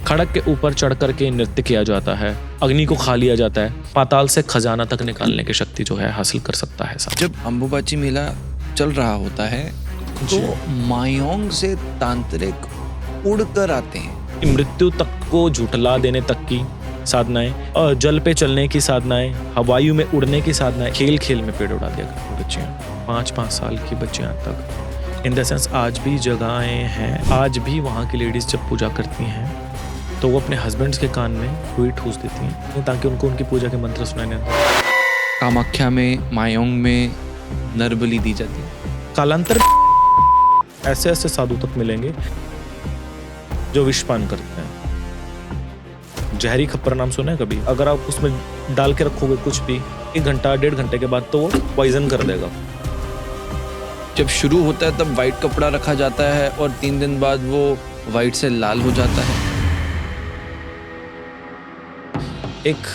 खड़क के ऊपर चढ़ करके नृत्य किया जाता है, अग्नि को खा लिया जाता है, पाताल से खजाना तक निकालने की शक्ति जो है हासिल कर सकता है साहब। जब अंबुबाची मेला चल रहा होता है तो मायोंग से तांत्रिक उड़कर आते हैं। मृत्यु तक को झुठला देने तक की साधनाएं, जल पे चलने की साधनाएं, हवायु में उड़ने की साधनाएं, खेल खेल में पेड़ उड़ा दिया करती बच्चियां, 5-5 साल की बच्चियां तक। इन द सेंस आज भी जगहें हैं, आज भी वहाँ की लेडीज जब पूजा करती हैं तो वो अपने हस्बैंड्स के कान में रुई ठूस देती हैं ताकि उनको उनकी पूजा के मंत्र सुनाए न दें। कामाख्या में, मायोंग में नर बलि दी जाती है। कालांतर ऐसे ऐसे साधु तक मिलेंगे जो विषपान करते हैं। जहरी खप्पर नाम सुना है कभी? अगर आप उसमें डाल के रखोगे कुछ भी 1 घंटा 1.5 घंटे के बाद तो वो पॉइजन कर देगा। जब शुरू होता है तब वाइट कपड़ा रखा जाता है और 3 दिन बाद वो वाइट से लाल हो जाता है। एक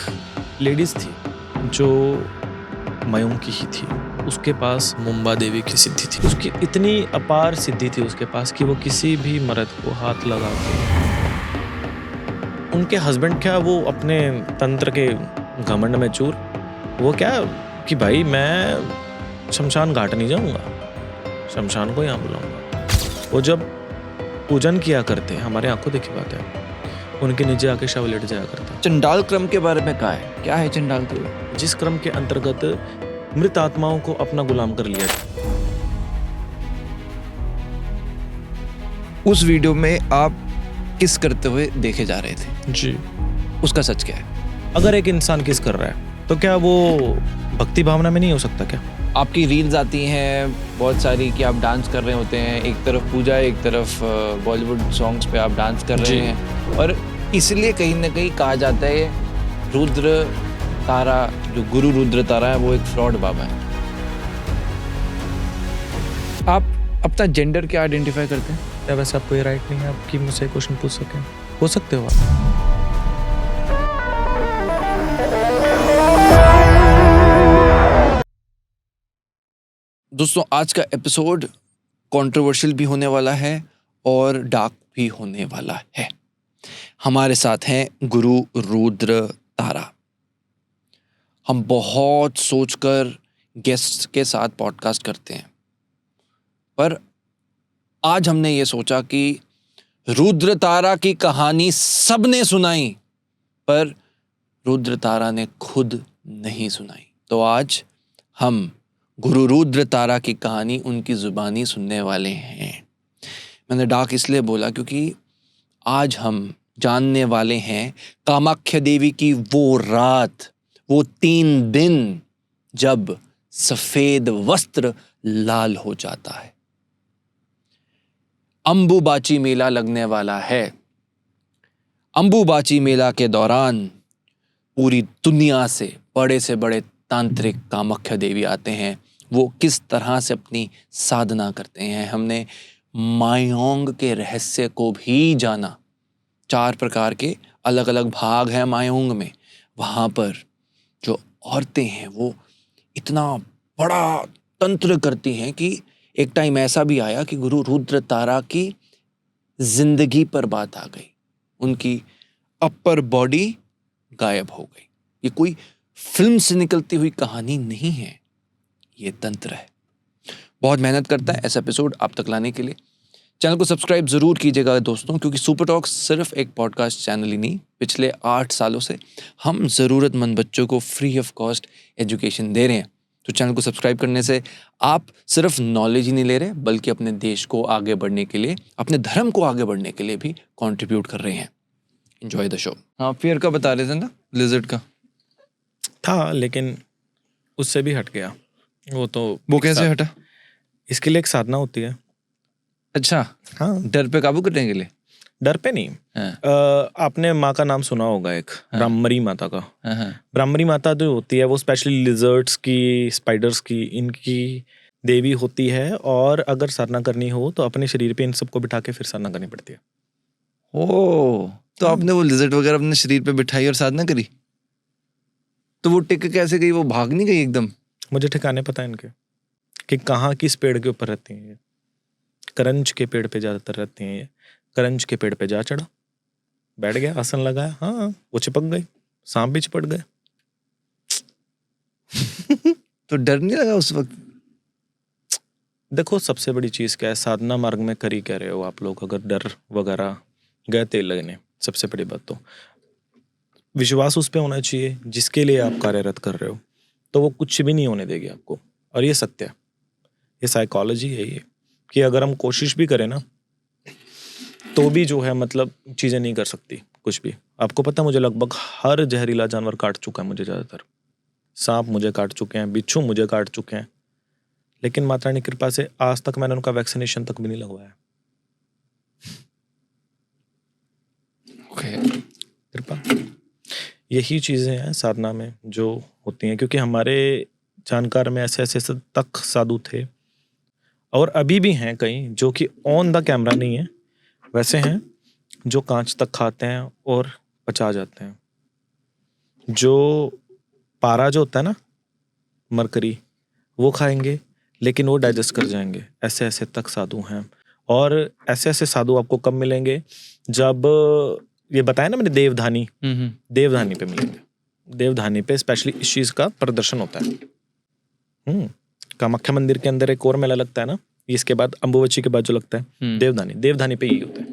लेडीज थी जो मायोंग की ही थी, उसके पास मुंबा देवी की सिद्धि थी। उसकी इतनी अपार सिद्धि थी उसके पास कि वो किसी भी मर्द को हाथ लगा के, उनके हस्बैंड क्या वो अपने तंत्र के घमंड में चूर, वो क्या कि भाई मैं शमशान घाट नहीं जाऊंगा, शमशान को यहाँ बुलाऊंगा। वो जब पूजन किया करते, हमारे आंखों देखी बात है, उनके नीचे आके शव लेट जाया करता। चंडाल क्रम के बारे में कहा है, क्या है चंडाल क्रम? जिस क्रम के अंतर्गत मृत आत्माओं को अपना गुलाम कर लिया। उस वीडियो में आप किस करते हुए देखे जा रहे थे जी, उसका सच क्या है? अगर एक इंसान किस कर रहा है तो क्या वो भक्ति भावना में नहीं हो सकता क्या? आपकी रील्स आती हैं बहुत सारी कि आप डांस कर रहे होते हैं, एक तरफ पूजा एक तरफ बॉलीवुड सॉन्ग्स पे आप डांस कर रहे हैं, और इसलिए कहीं ना कहीं कहा जाता है रुद्र तारा, जो गुरु रुद्र तारा है, वो एक फ्रॉड बाबा है। आप अपना जेंडर क्या आइडेंटिफाई करते हैं? क्या वैसे आपको ये राइट नहीं है आपकी मुझसे क्वेश्चन पूछ सकें? हो सकते हो आप। दोस्तों, आज का एपिसोड कंट्रोवर्शियल भी होने वाला है और डार्क भी होने वाला है। हमारे साथ हैं गुरु रुद्र तारा। हम बहुत सोचकर गेस्ट के साथ पॉडकास्ट करते हैं, पर आज हमने ये सोचा कि रुद्र तारा की कहानी सबने सुनाई पर रुद्र तारा ने खुद नहीं सुनाई। तो आज हम गुरु रुद्र तारा की कहानी उनकी जुबानी सुनने वाले हैं। मैंने डार्क इसलिए बोला क्योंकि आज हम जानने वाले हैं कामाख्या देवी की वो रात, वो 3 दिन जब सफेद वस्त्र लाल हो जाता है। अंबुबाची मेला लगने वाला है। अंबुबाची मेला के दौरान पूरी दुनिया से बड़े तांत्रिक कामाख्या देवी आते हैं। वो किस तरह से अपनी साधना करते हैं, हमने मायोंग के रहस्य को भी जाना। 4 प्रकार के अलग अलग भाग हैं मायोंग में। वहाँ पर जो औरतें हैं वो इतना बड़ा तंत्र करती हैं कि एक टाइम ऐसा भी आया कि गुरु रुद्र तारा की जिंदगी पर बात आ गई, उनकी अपर बॉडी गायब हो गई। ये कोई फिल्म से निकलती हुई कहानी नहीं है, ये तंत्र है। बहुत मेहनत करता है ऐसा एपिसोड आप तक लाने के लिए। चैनल को सब्सक्राइब जरूर कीजिएगा दोस्तों, क्योंकि सुपर टॉक्स सिर्फ एक पॉडकास्ट चैनल ही नहीं, पिछले 8 सालों से हम ज़रूरतमंद बच्चों को फ्री ऑफ कॉस्ट एजुकेशन दे रहे हैं। तो चैनल को सब्सक्राइब करने से आप सिर्फ नॉलेज ही नहीं ले रहे, बल्कि अपने देश को आगे बढ़ने के लिए, अपने धर्म को आगे बढ़ने के लिए भी कंट्रीब्यूट कर रहे हैं। Enjoy the show. हाँ, फियर का बता रहे थे ना, लिजर्ड का था, लेकिन उससे भी हट गया। वो कैसे हटा? इसके लिए एक साधना होती है। अच्छा, हाँ, डर पे काबू करने के लिए? डर पे नहीं। आपने माँ का नाम सुना होगा, एक ब्राह्मरी माता का। ब्राह्मरी माता जो होती है वो स्पेशली लिजर्ड्स की, स्पाइडर्स की, इनकी देवी होती है। और अगर साधना करनी हो तो अपने शरीर पे इन सबको बिठा के फिर साधना करनी पड़ती है। ओह, तो आपने वो लिजर्ड वगैरह अपने शरीर पे बिठाई और साधना करी? तो वो टिक कैसे गई? वो भाग नहीं गई एकदम? मुझे ठिकाने पता है इनके कि कहाँ किस पेड़ के ऊपर रहती हैं। ये करंज के पेड़ पे ज़्यादातर रहती हैं। ये करंज के पेड़ पे जा चढ़ा, बैठ गया, आसन लगाया, हाँ वो चिपक गई, सांप भी चिपट गए। तो डर नहीं लगा उस वक्त? देखो सबसे बड़ी चीज़ क्या है, साधना मार्ग में कर ही कह रहे हो आप लोग, अगर डर वगैरह गए तेल लगने, सबसे बड़ी बात तो विश्वास उस पर होना चाहिए जिसके लिए आप कार्यरत कर रहे हो, तो वो कुछ भी नहीं होने देगी आपको। और ये सत्य है, ये साइकोलॉजी है ये, कि अगर हम कोशिश भी करें ना तो भी जो है मतलब चीज़ें नहीं कर सकती कुछ भी। आपको पता है मुझे लगभग हर जहरीला जानवर काट चुका है, मुझे ज़्यादातर सांप मुझे काट चुके हैं, बिच्छू मुझे काट चुके हैं, लेकिन माता रानी की कृपा से आज तक मैंने उनका वैक्सीनेशन तक भी नहीं लगवाया। कृपा, यही चीज़ें हैं साधना में जो होती हैं, क्योंकि हमारे जानकार में ऐसे ऐसे तक साधु थे और अभी भी हैं कई जो कि ऑन द कैमरा नहीं है, वैसे हैं जो कांच तक खाते हैं और पचा जाते हैं। जो पारा जो होता है ना, मरकरी, वो खाएंगे लेकिन वो डाइजेस्ट कर जाएंगे। ऐसे ऐसे तक साधु हैं। और ऐसे ऐसे साधु आपको कब मिलेंगे, जब ये बताया ना मैंने देवधानी, देवधानी पे मिलेंगे। देवधानी पे स्पेशली इस चीज का प्रदर्शन होता है। कामाख्या मंदिर के अंदर एक और मेला लगता है ना, इसके बाद अम्बुबच्ची के बाद जो लगता है देवधानी, देवधानी पे यही होता है।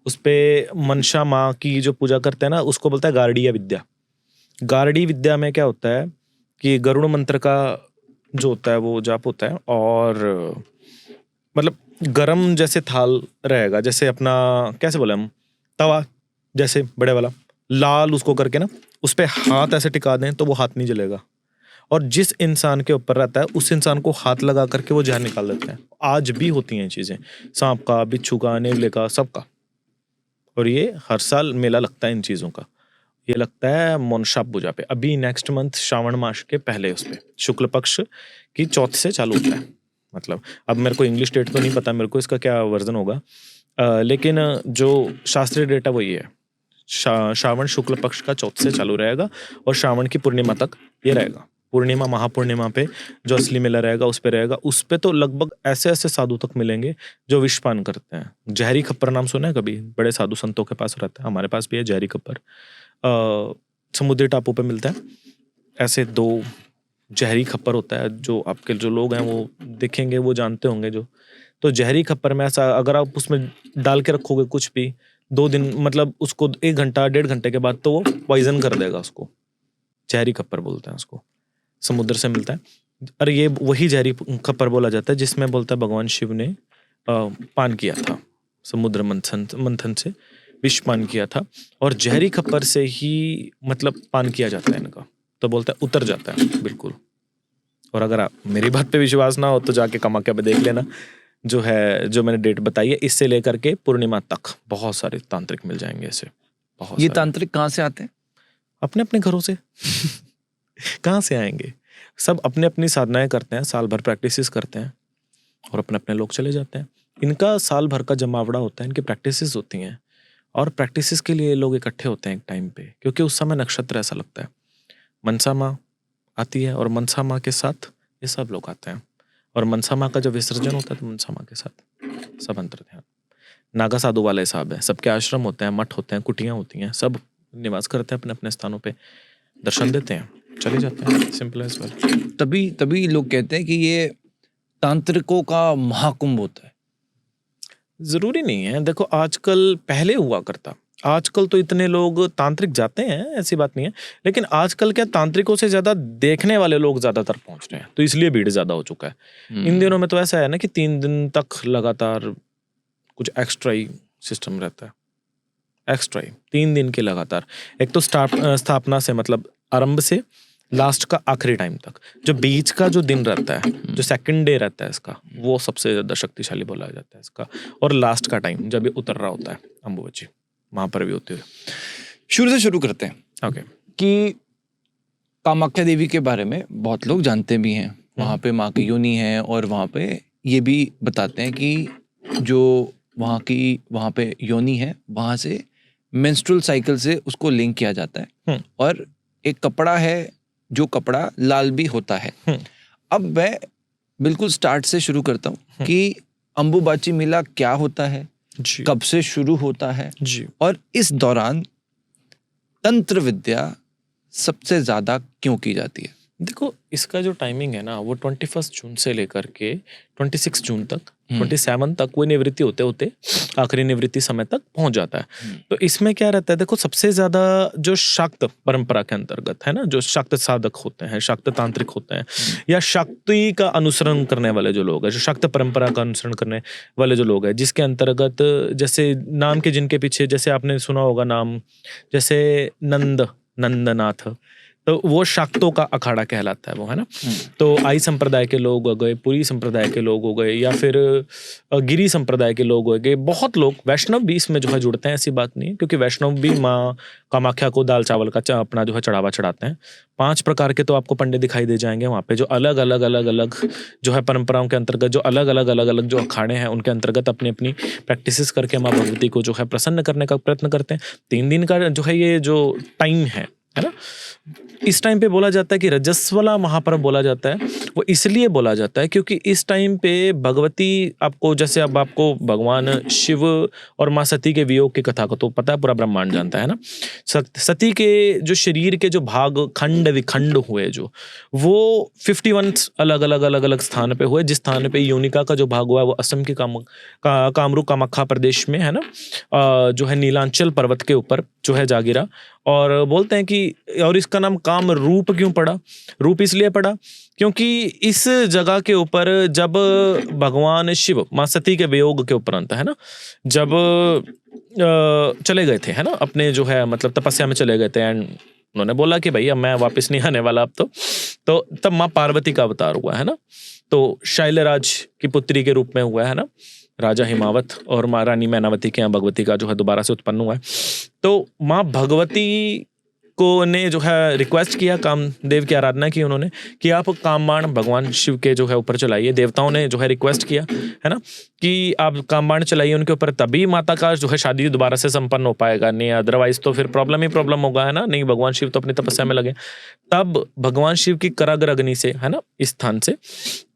उस पे मनसा माँ की जो पूजा करते हैं ना, उसको बोलता है गार्डीय विद्या। गार्डी विद्या में क्या होता है कि गरुड़ मंत्र का जो होता है वो जाप होता है, और मतलब गरम जैसे थाल रहेगा, जैसे अपना कैसे बोले हम, तवा जैसे बड़े वाला, लाल उसको करके ना उस पे हाथ ऐसे टिका दें तो वो हाथ नहीं जलेगा, और जिस इंसान के ऊपर रहता है उस इंसान को हाथ लगा करके वो जहर निकाल देते हैं। आज भी होती हैं चीजें, सांप का, बिच्छू का, नेवले का, सबका। और ये हर साल मेला लगता है इन चीजों का। ये लगता है मोनशा पूजा पे, अभी नेक्स्ट मंथ श्रावण मास के पहले उस पे शुक्ल पक्ष की चौथ से चालू होता है। मतलब अब मेरे को इंग्लिश डेट तो नहीं पता मेरे को इसका क्या वर्जन होगा, लेकिन जो शास्त्रीय डेट है वो ये है, श्रावण शुक्ल पक्ष का चौथ से चालू रहेगा और श्रावण की पूर्णिमा तक ये रहेगा। पूर्णिमा, महापूर्णिमा पे जो असली मेला रहेगा उस पे रहेगा। उस पे तो लगभग ऐसे ऐसे साधु तक मिलेंगे जो विषपान करते हैं। जहरी खप्पर नाम सुना है कभी? बड़े साधु संतों के पास रहता है, हमारे पास भी है जहरी खप्पर। समुद्री टापू पे मिलता है। ऐसे 2 जहरी खप्पर होता है, जो आपके जो लोग हैं वो देखेंगे, वो जानते होंगे जो। तो जहरी खप्पर में ऐसा अगर आप उसमें डाल के रखोगे कुछ भी 2 दिन, मतलब उसको 1 घंटा 1.5 घंटे के बाद तो वो पॉइजन कर देगा उसको। जहरी खप्पर बोलते हैं उसको, समुद्र से मिलता है। अरे ये वही जहरी खप्पर बोला जाता है जिसमें बोलता है भगवान शिव ने पान किया था, समुद्र मंथन से विष पान किया था, और जहरी खप्पर से ही मतलब पान किया जाता है इनका, तो बोलता है उतर जाता है बिल्कुल। और अगर आप मेरी बात पे विश्वास ना हो तो जाके कामाख्या पे देख लेना, जो है जो मैंने डेट बताई है, इससे लेकर के पूर्णिमा तक बहुत सारे तांत्रिक मिल जाएंगे ऐसे, बहुत ये सारे। तांत्रिक कहाँ से आते हैं? अपने अपने घरों से। कहाँ से आएंगे? सब अपने अपनी साधनाएं करते हैं, साल भर प्रैक्टिसेस करते हैं और अपने अपने लोग चले जाते हैं। इनका साल भर का जमावड़ा होता है, इनकी प्रैक्टिसेस होती हैं, और प्रैक्टिसेस के लिए लोग इकट्ठे होते हैं एक टाइम पे, क्योंकि उस समय नक्षत्र ऐसा लगता है। मनसा माँ आती है और मनसा माँ के साथ ये सब लोग आते हैं, और मनसा माँ का जब विसर्जन होता है तो मनसा माँ के साथ सब अंतर ध्यान। नागा साधु वाले हिसाब है, सबके आश्रम होते हैं, मठ होते हैं, कुटियाँ होती हैं, सब निवास करते हैं अपने अपने स्थानों पे, दर्शन देते हैं, चले जाते हैं, सिंपल एज वेल। तभी लोग कहते हैं कि ये तांत्रिकों का महाकुंभ होता है। जरूरी नहीं है, देखो आजकल, पहले हुआ करता, आजकल तो इतने लोग तांत्रिक जाते हैं, ऐसी बात नहीं है, लेकिन आजकल क्या तांत्रिकों से ज्यादा देखने वाले लोग ज्यादातर पहुंच रहे हैं, तो इसलिए भीड़ ज्यादा हो चुका है। इन दिनों में तो ऐसा है ना कि 3 दिन तक लगातार कुछ एक्स्ट्रा ही सिस्टम रहता है, एक्स्ट्रा ही 3 दिन के लगातार। एक तो स्थापना से मतलब आरंभ से लास्ट का आखिरी टाइम तक, जो बीच का जो दिन रहता है, जो सेकंड डे रहता है इसका, वो सबसे ज्यादा शक्तिशाली बोला जाता है इसका। और लास्ट का टाइम जब ये उतर रहा होता है अम्बुबच्ची, वहां पर भी होते हुए। शुरू से शुरू करते हैं ओके। कि कामाख्या देवी के बारे में बहुत लोग जानते भी हैं, वहाँ पे माँ की योनि है, और वहाँ पे ये भी बताते हैं कि जो वहाँ पे योनि है, वहाँ से मेंस्ट्रुअल साइकिल से उसको लिंक किया जाता है, और एक कपड़ा है जो कपड़ा लाल भी होता है। अब मैं बिल्कुल स्टार्ट से शुरू करता हूँ कि अम्बुबाची मेला क्या होता है, जी कब से शुरू होता है जी और इस दौरान तंत्र विद्या सबसे ज्यादा क्यों की जाती है? देखो, इसका जो टाइमिंग है ना, वो 21 जून से लेकर के 26 जून तक, 27 तक वो निवृत्ति होते होते आखिरी निवृत्ति समय तक पहुंच जाता है। तो इसमें क्या रहता है, देखो सबसे ज्यादा जो शाक्त परंपरा के अंतर्गत है ना, जो शाक्त साधक होते हैं, शाक्त तांत्रिक होते हैं, या शक्ति का अनुसरण करने वाले जो लोग हैं, जो शाक्त परंपरा का अनुसरण करने वाले जो लोग हैं, जिसके अंतर्गत जैसे नाम के जिनके पीछे, जैसे आपने सुना होगा नाम, जैसे नंदनाथ, तो वो शाक्तों का अखाड़ा कहलाता है वो, है ना। तो आई संप्रदाय के लोग हो गए, पुरी संप्रदाय के लोग हो गए, या फिर गिरी संप्रदाय के लोग हो गए, बहुत लोग, वैष्णव भी इसमें जो है जुड़ते हैं, ऐसी बात नहीं है, क्योंकि वैष्णव भी माँ कामाख्या को दाल चावल का अपना जो है चढ़ावा चढ़ाते हैं। 5 प्रकार के तो आपको पंडित दिखाई दे जाएंगे वहाँ पे, जो अलग अलग जो है परंपराओं के अंतर्गत, जो अलग अलग जो अखाड़े हैं उनके अंतर्गत अपनी अपनी प्रैक्टिसेस करके माँ भगवती को जो है प्रसन्न करने का प्रयत्न करते हैं। 3 दिन का जो है ये जो टाइम है ना, इस टाइम पे बोला जाता है कि रजस्वला महापर्व बोला जाता है। वो इसलिए बोला जाता है क्योंकि इस टाइम पे भगवती आपको, जैसे अब आपको भगवान शिव और माँ सती के वियोग की कथा को तो पता है, पूरा ब्रह्मांड जानता है ना। सती के जो शरीर के जो भाग खंड विखंड हुए, जो वो 51 अलग अलग स्थान पे हुए। जिस स्थान पे योनिका का जो भाग हुआ है वो असम के कामरूप कामाख्या प्रदेश में है ना, जो है नीलांचल पर्वत के ऊपर जो है जा गिरा। और बोलते हैं कि, और इसका नाम काम रूप क्यों पड़ा, रूप इसलिए पड़ा क्योंकि इस जगह के ऊपर जब भगवान शिव माँ सती के वियोग के उपरांत है ना, जब चले गए थे है ना, अपने जो है मतलब तपस्या में चले गए थे, एंड उन्होंने बोला कि भैया मैं वापस नहीं आने वाला अब तो तब माँ पार्वती का अवतार हुआ है ना। तो शैलराज की पुत्री के रूप में हुआ है ना, राजा हिमावत और माँ रानी मैनावती के यहाँ भगवती का जो है दोबारा से उत्पन्न हुआ है। तो माँ भगवती को ने जो है रिक्वेस्ट किया, कामदेव की आराधना की उन्होंने, कि आप कामबाण भगवान शिव के जो है ऊपर चलाइए। देवताओं ने जो है रिक्वेस्ट किया है ना कि आप कामबाण चलाइए उनके ऊपर, तभी माता का जो है शादी दोबारा से संपन्न हो पाएगा, नहीं अदरवाइज तो फिर प्रॉब्लम ही प्रॉब्लम होगा है ना। नहीं, भगवान शिव तो अपनी तपस्या में लगे। तब भगवान शिव की कराग्र अग्नि से है ना, इस स्थान से,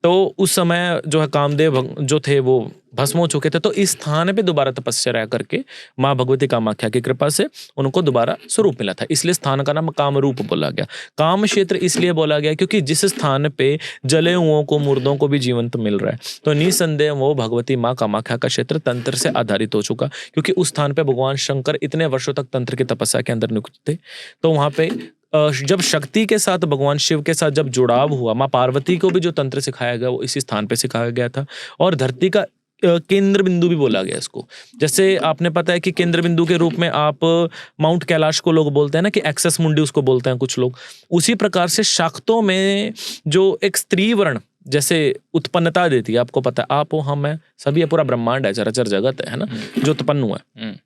तो उस समय जो है कामदेव जो थे वो भस्म हो चुके थे। तो इस स्थान पे दोबारा तपस्या करके माँ भगवती कामाख्या की कृपा से उनको दोबारा स्वरूप मिला था, इसलिए स्थान का नाम कामरूप बोला गया। काम क्षेत्र इसलिए बोला गया क्योंकि जिस स्थान पे जले हुओं को, मुर्दों को भी जीवंत मिल रहा है, तो निसंदेह वो भगवती माँ कामाख्या का क्षेत्र तंत्र से आधारित हो चुका, क्योंकि उस स्थान पे भगवान शंकर इतने वर्षों तक तंत्र की तपस्या के अंदर नियुक्त थे। तो वहां पे जब शक्ति के साथ भगवान शिव के साथ जब जुड़ाव हुआ, माँ पार्वती को भी जो तंत्र सिखाया गया वो इसी स्थान पे सिखाया गया था। और धरती का केंद्र बिंदु भी बोला गया इसको। जैसे आपने पता है कि केंद्र बिंदु के रूप में आप माउंट कैलाश को लोग बोलते हैं ना, कि एक्सेस मुंडी उसको बोलते हैं कुछ लोग। उसी प्रकार से शाक्तों में जो एक स्त्री वर्ण जैसे उत्पन्नता देती है, आपको पता है, आप हो, हम है, सभी है, पूरा ब्रह्मांड है, चराचर जगत है ना, जो उत्पन्न हुआ है।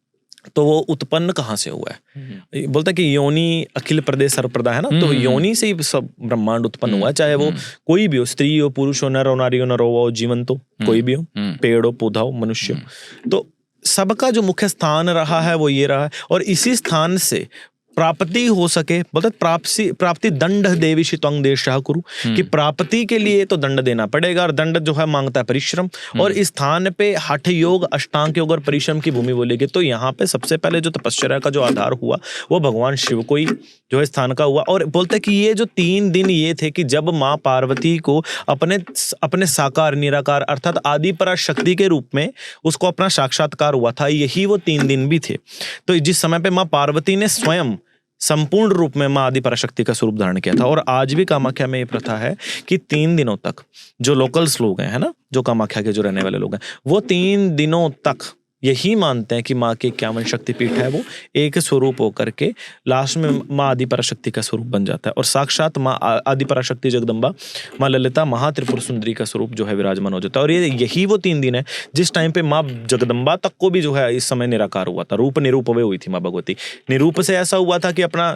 तो वो उत्पन्न कहाँ से हुआ है? बोलता है कि योनि अखिल प्रदेश सर्वप्रदा है ना, तो योनि से ही सब ब्रह्मांड उत्पन्न हुआ है। चाहे वो कोई भी हो, स्त्री हो, पुरुष हो, नर हो, नारी हो, नर हो, जीवंत हो, कोई भी हो, पेड़ हो, पौधा हो, मनुष्य हो, तो सबका जो मुख्य स्थान रहा है वो ये रहा है। और इसी स्थान से प्राप्ति हो सके, बोलते प्राप्ति दंड देविषि त्वं देशः कुरु, कि प्राप्ति के लिए तो दंड देना पड़ेगा, और दंड जो है मांगता है परिश्रम। और इस स्थान पे हठ योग, अष्टांग योग और परिश्रम की भूमि बोलेगी। तो यहाँ पे सबसे पहले जो तपस्या का जो आधार हुआ वो भगवान शिव को ही जो है स्थान का हुआ। और बोलते कि ये जो 3 दिन ये थे कि जब माँ पार्वती को अपने साकार निराकार अर्थात आदि पराशक्ति के रूप में उसको अपना साक्षात्कार हुआ था, यही वो 3 दिन भी थे। तो जिस समय पे माँ पार्वती ने स्वयं संपूर्ण रूप में माँ आदि पराशक्ति का स्वरूप धारण किया था। और आज भी कामाख्या में ये प्रथा है कि 3 दिनों तक जो लोकल्स लोग हैं है ना, जो कामाख्या के जो रहने वाले लोग हैं, वो 3 दिनों तक यही मानते हैं कि माँ की 51 शक्तिपीठ है वो एक स्वरूप होकर के लास्ट में माँ आदि पराशक्ति का स्वरूप बन जाता है। और साक्षात माँ आदि पराशक्ति जगदम्बा माँ ललिता महात्रिपुर सुंदरी का स्वरूप जो है विराजमान हो जाता है। और यही वो 3 दिन है जिस टाइम पे माँ जगदम्बा तक को भी जो है इस समय निराकार हुआ था, रूप निरूप वे हुई थी माँ भगवती। निरूप से ऐसा हुआ था कि अपना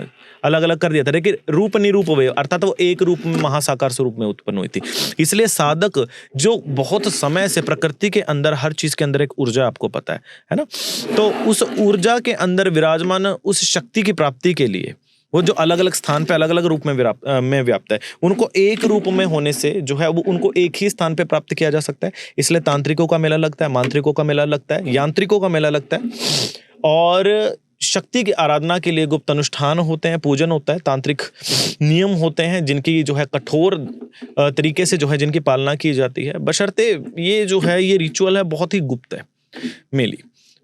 अलग अलग कर दिया था, लेकिन रूप निरूप वे अर्थात वो एक रूप में महासाकार स्वरूप में उत्पन्न हुई थी। इसलिए साधक जो बहुत समय से प्रकृति के अंदर हर चीज के अंदर एक ऊर्जा आपको पता है ना, तो उस ऊर्जा के अंदर विराजमान उस शक्ति की प्राप्ति के लिए वो जो अलग अलग स्थान पे अलग अलग रूप में व्याप्त है, उनको एक रूप में होने से जो है वो उनको एक ही स्थान पे प्राप्त किया जा सकता है। इसलिए तांत्रिकों का मेला लगता है, मांत्रिकों का मेला लगता है, यांत्रिकों का मेला लगता है, और शक्ति की आराधना के लिए गुप्त अनुष्ठान होते हैं, पूजन होता है, तांत्रिक नियम होते हैं जिनकी जो है कठोर तरीके से जो है जिनकी पालना की जाती है, बशर्ते ये जो है ये रिचुअल है बहुत ही गुप्त है।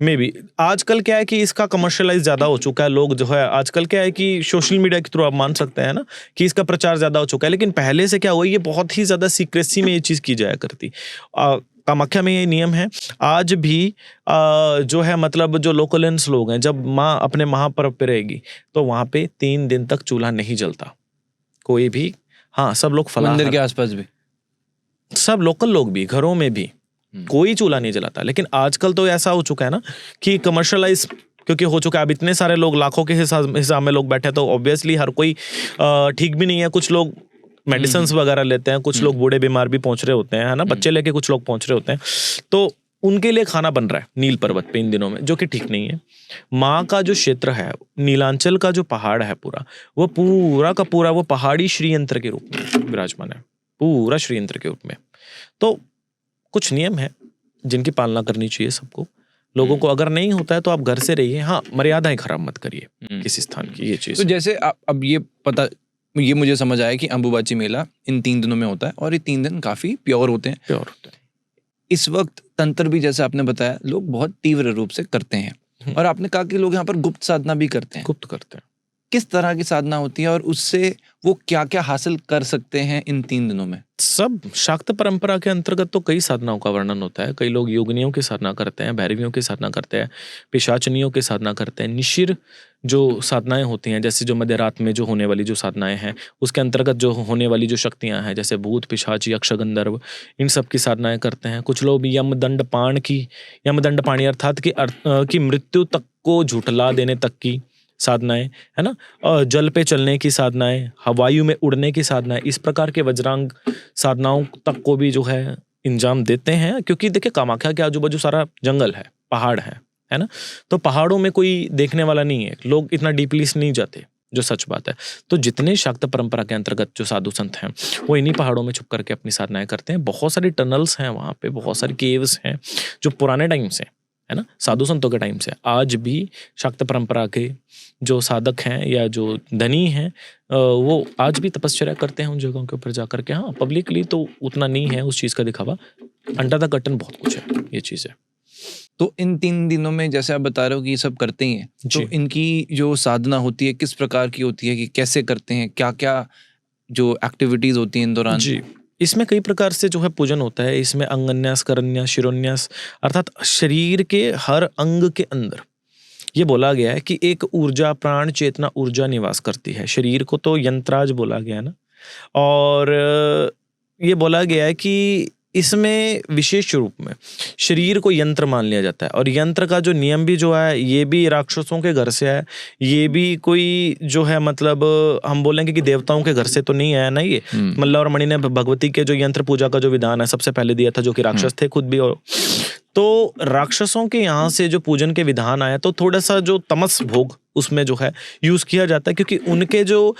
मे बी आजकल क्या है कि इसका कमर्शियलाइज ज्यादा हो चुका है, लोग जो है आजकल क्या है कि सोशल मीडिया के थ्रू आप मान सकते हैं ना कि इसका प्रचार ज्यादा हो चुका है, लेकिन पहले से क्या हुआ, ये बहुत ही ज्यादा सीक्रेसी में ये चीज की जाया करती। कामाख्या में ये नियम है आज भी, जो है मतलब जो लोकलेंस लोग हैं, जब माँ अपने महापर्व पे रहेगी तो वहां पे 3 दिन तक चूल्हा नहीं जलता कोई भी। हाँ, सब लोग मंदिर के आसपास भी, सब लोकल लोग भी, घरों में भी कोई चूल्हा नहीं जलाता। लेकिन आजकल तो ऐसा हो चुका है ना कि कमर्शियलाइज क्योंकि हो चुका है, अब इतने सारे लोग, लाखों के हिसाब में लोग बैठे, तो ऑब्वियसली हर कोई ठीक भी नहीं है। कुछ लोग मेडिसिन वगैरह लेते हैं, कुछ लोग बूढ़े बीमार भी पहुंच रहे होते हैं, है ना, बच्चे लेके कुछ लोग पहुंच रहे होते हैं, तो उनके लिए खाना बन रहा है नील पर्वत पे इन दिनों में, जो कि ठीक नहीं है। माँ का जो क्षेत्र है, नीलांचल का जो पहाड़ है पूरा, वो पूरा का पूरा वो पहाड़ी श्रीयंत्र के रूप में विराजमान है, पूरा श्रीयंत्र के रूप में। तो कुछ नियम है जिनकी पालना करनी चाहिए सबको, लोगों को। अगर नहीं होता है तो आप घर से रहिए, हाँ, मर्यादाएं खराब मत करिए किसी स्थान की, ये चीज। तो जैसे अब ये मुझे समझ आया कि अंबुबाची मेला इन 3 दिनों में होता है, और ये 3 दिन काफी प्योर होते हैं। इस वक्त तंत्र भी, जैसे आपने बताया, लोग बहुत तीव्र रूप से करते हैं, और आपने कहा कि लोग यहाँ पर गुप्त साधना भी करते हैं। गुप्त करते हैं। किस तरह की साधना होती है और उससे वो क्या क्या हासिल कर सकते हैं इन 3 दिनों में? सब शाक्त परंपरा के अंतर्गत तो कई साधनाओं का वर्णन होता है। कई लोग योगिनियों की साधना करते हैं, भैरवियों की साधना करते हैं, पिशाचनियों की साधना करते हैं। निशिर जो साधनाएं होती हैं, जैसे जो मध्य रात में जो होने वाली जो साधनाएं हैं, उसके अंतर्गत जो होने वाली जो शक्तियां हैं, जैसे भूत, पिशाच, यक्ष, गंधर्व, इन सब की साधनाएं करते हैं। कुछ लोग यमदंड पाणी अर्थात की मृत्यु तक को झुठला देने तक की साधनाएं, है ना, जल पे चलने की साधनाएं, हवायु में उड़ने की साधनाएं, इस प्रकार के वज्रांग साधनाओं तक को भी जो है इंजाम देते हैं। क्योंकि देखिए, कामाख्या के आजू बाजू सारा जंगल है, पहाड़ है ना, तो पहाड़ों में कोई देखने वाला नहीं है, लोग इतना डीपली नहीं जाते, जो सच बात है। तो जितने शाक्त परंपरा के अंतर्गत जो साधु संत हैं, वो इन्हीं पहाड़ों में छुप करके अपनी साधनाएं करते हैं। बहुत सारी टनल्स हैं वहाँ पे, बहुत सारी केव्स हैं जो पुराने टाइम से, है ना, साधु संतों के टाइम से आज भी शाक्त परंपरा के जो साधक हैं या जो धनी हैं, वो आज भी तपस्या करते हैं उन जगहों के ऊपर जाकर के। हाँ, पब्लिकली तो उतना नहीं है उस चीज़ का दिखावा, अंडर द कर्टन बहुत कुछ है, ये चीज़ है। तो इन 3 दिनों में जैसे आप बता रहे हो कि ये सब करते ही हैं, तो इनकी जो साधना होती है किस प्रकार की होती है, कि कैसे करते हैं, क्या क्या जो एक्टिविटीज होती हैं इन दौरान? जी, इसमें कई प्रकार से जो है पूजन होता है। इसमें अंगन्यास, करन्यास, शिरोन्यास, अर्थात शरीर के हर अंग के अंदर ये बोला गया है कि एक ऊर्जा, प्राण, चेतना ऊर्जा निवास करती है। शरीर को तो यंत्राज बोला गया ना, और ये बोला गया है कि इसमें विशेष रूप में शरीर को यंत्र मान लिया जाता है। और यंत्र का जो नियम भी जो है, ये भी राक्षसों के घर से है, ये भी कोई जो है मतलब हम बोलेंगे कि देवताओं के घर से तो नहीं आया ना। ये मल्ला और मणि ने भगवती के जो यंत्र पूजा का जो विधान है सबसे पहले दिया था, जो कि राक्षस थे खुद भी। और तो राक्षसों के यहाँ से जो पूजन के विधान आया, तो थोड़ा सा जो तमस भोग उसमें जो है यूज किया जाता है। क्योंकि उनके जो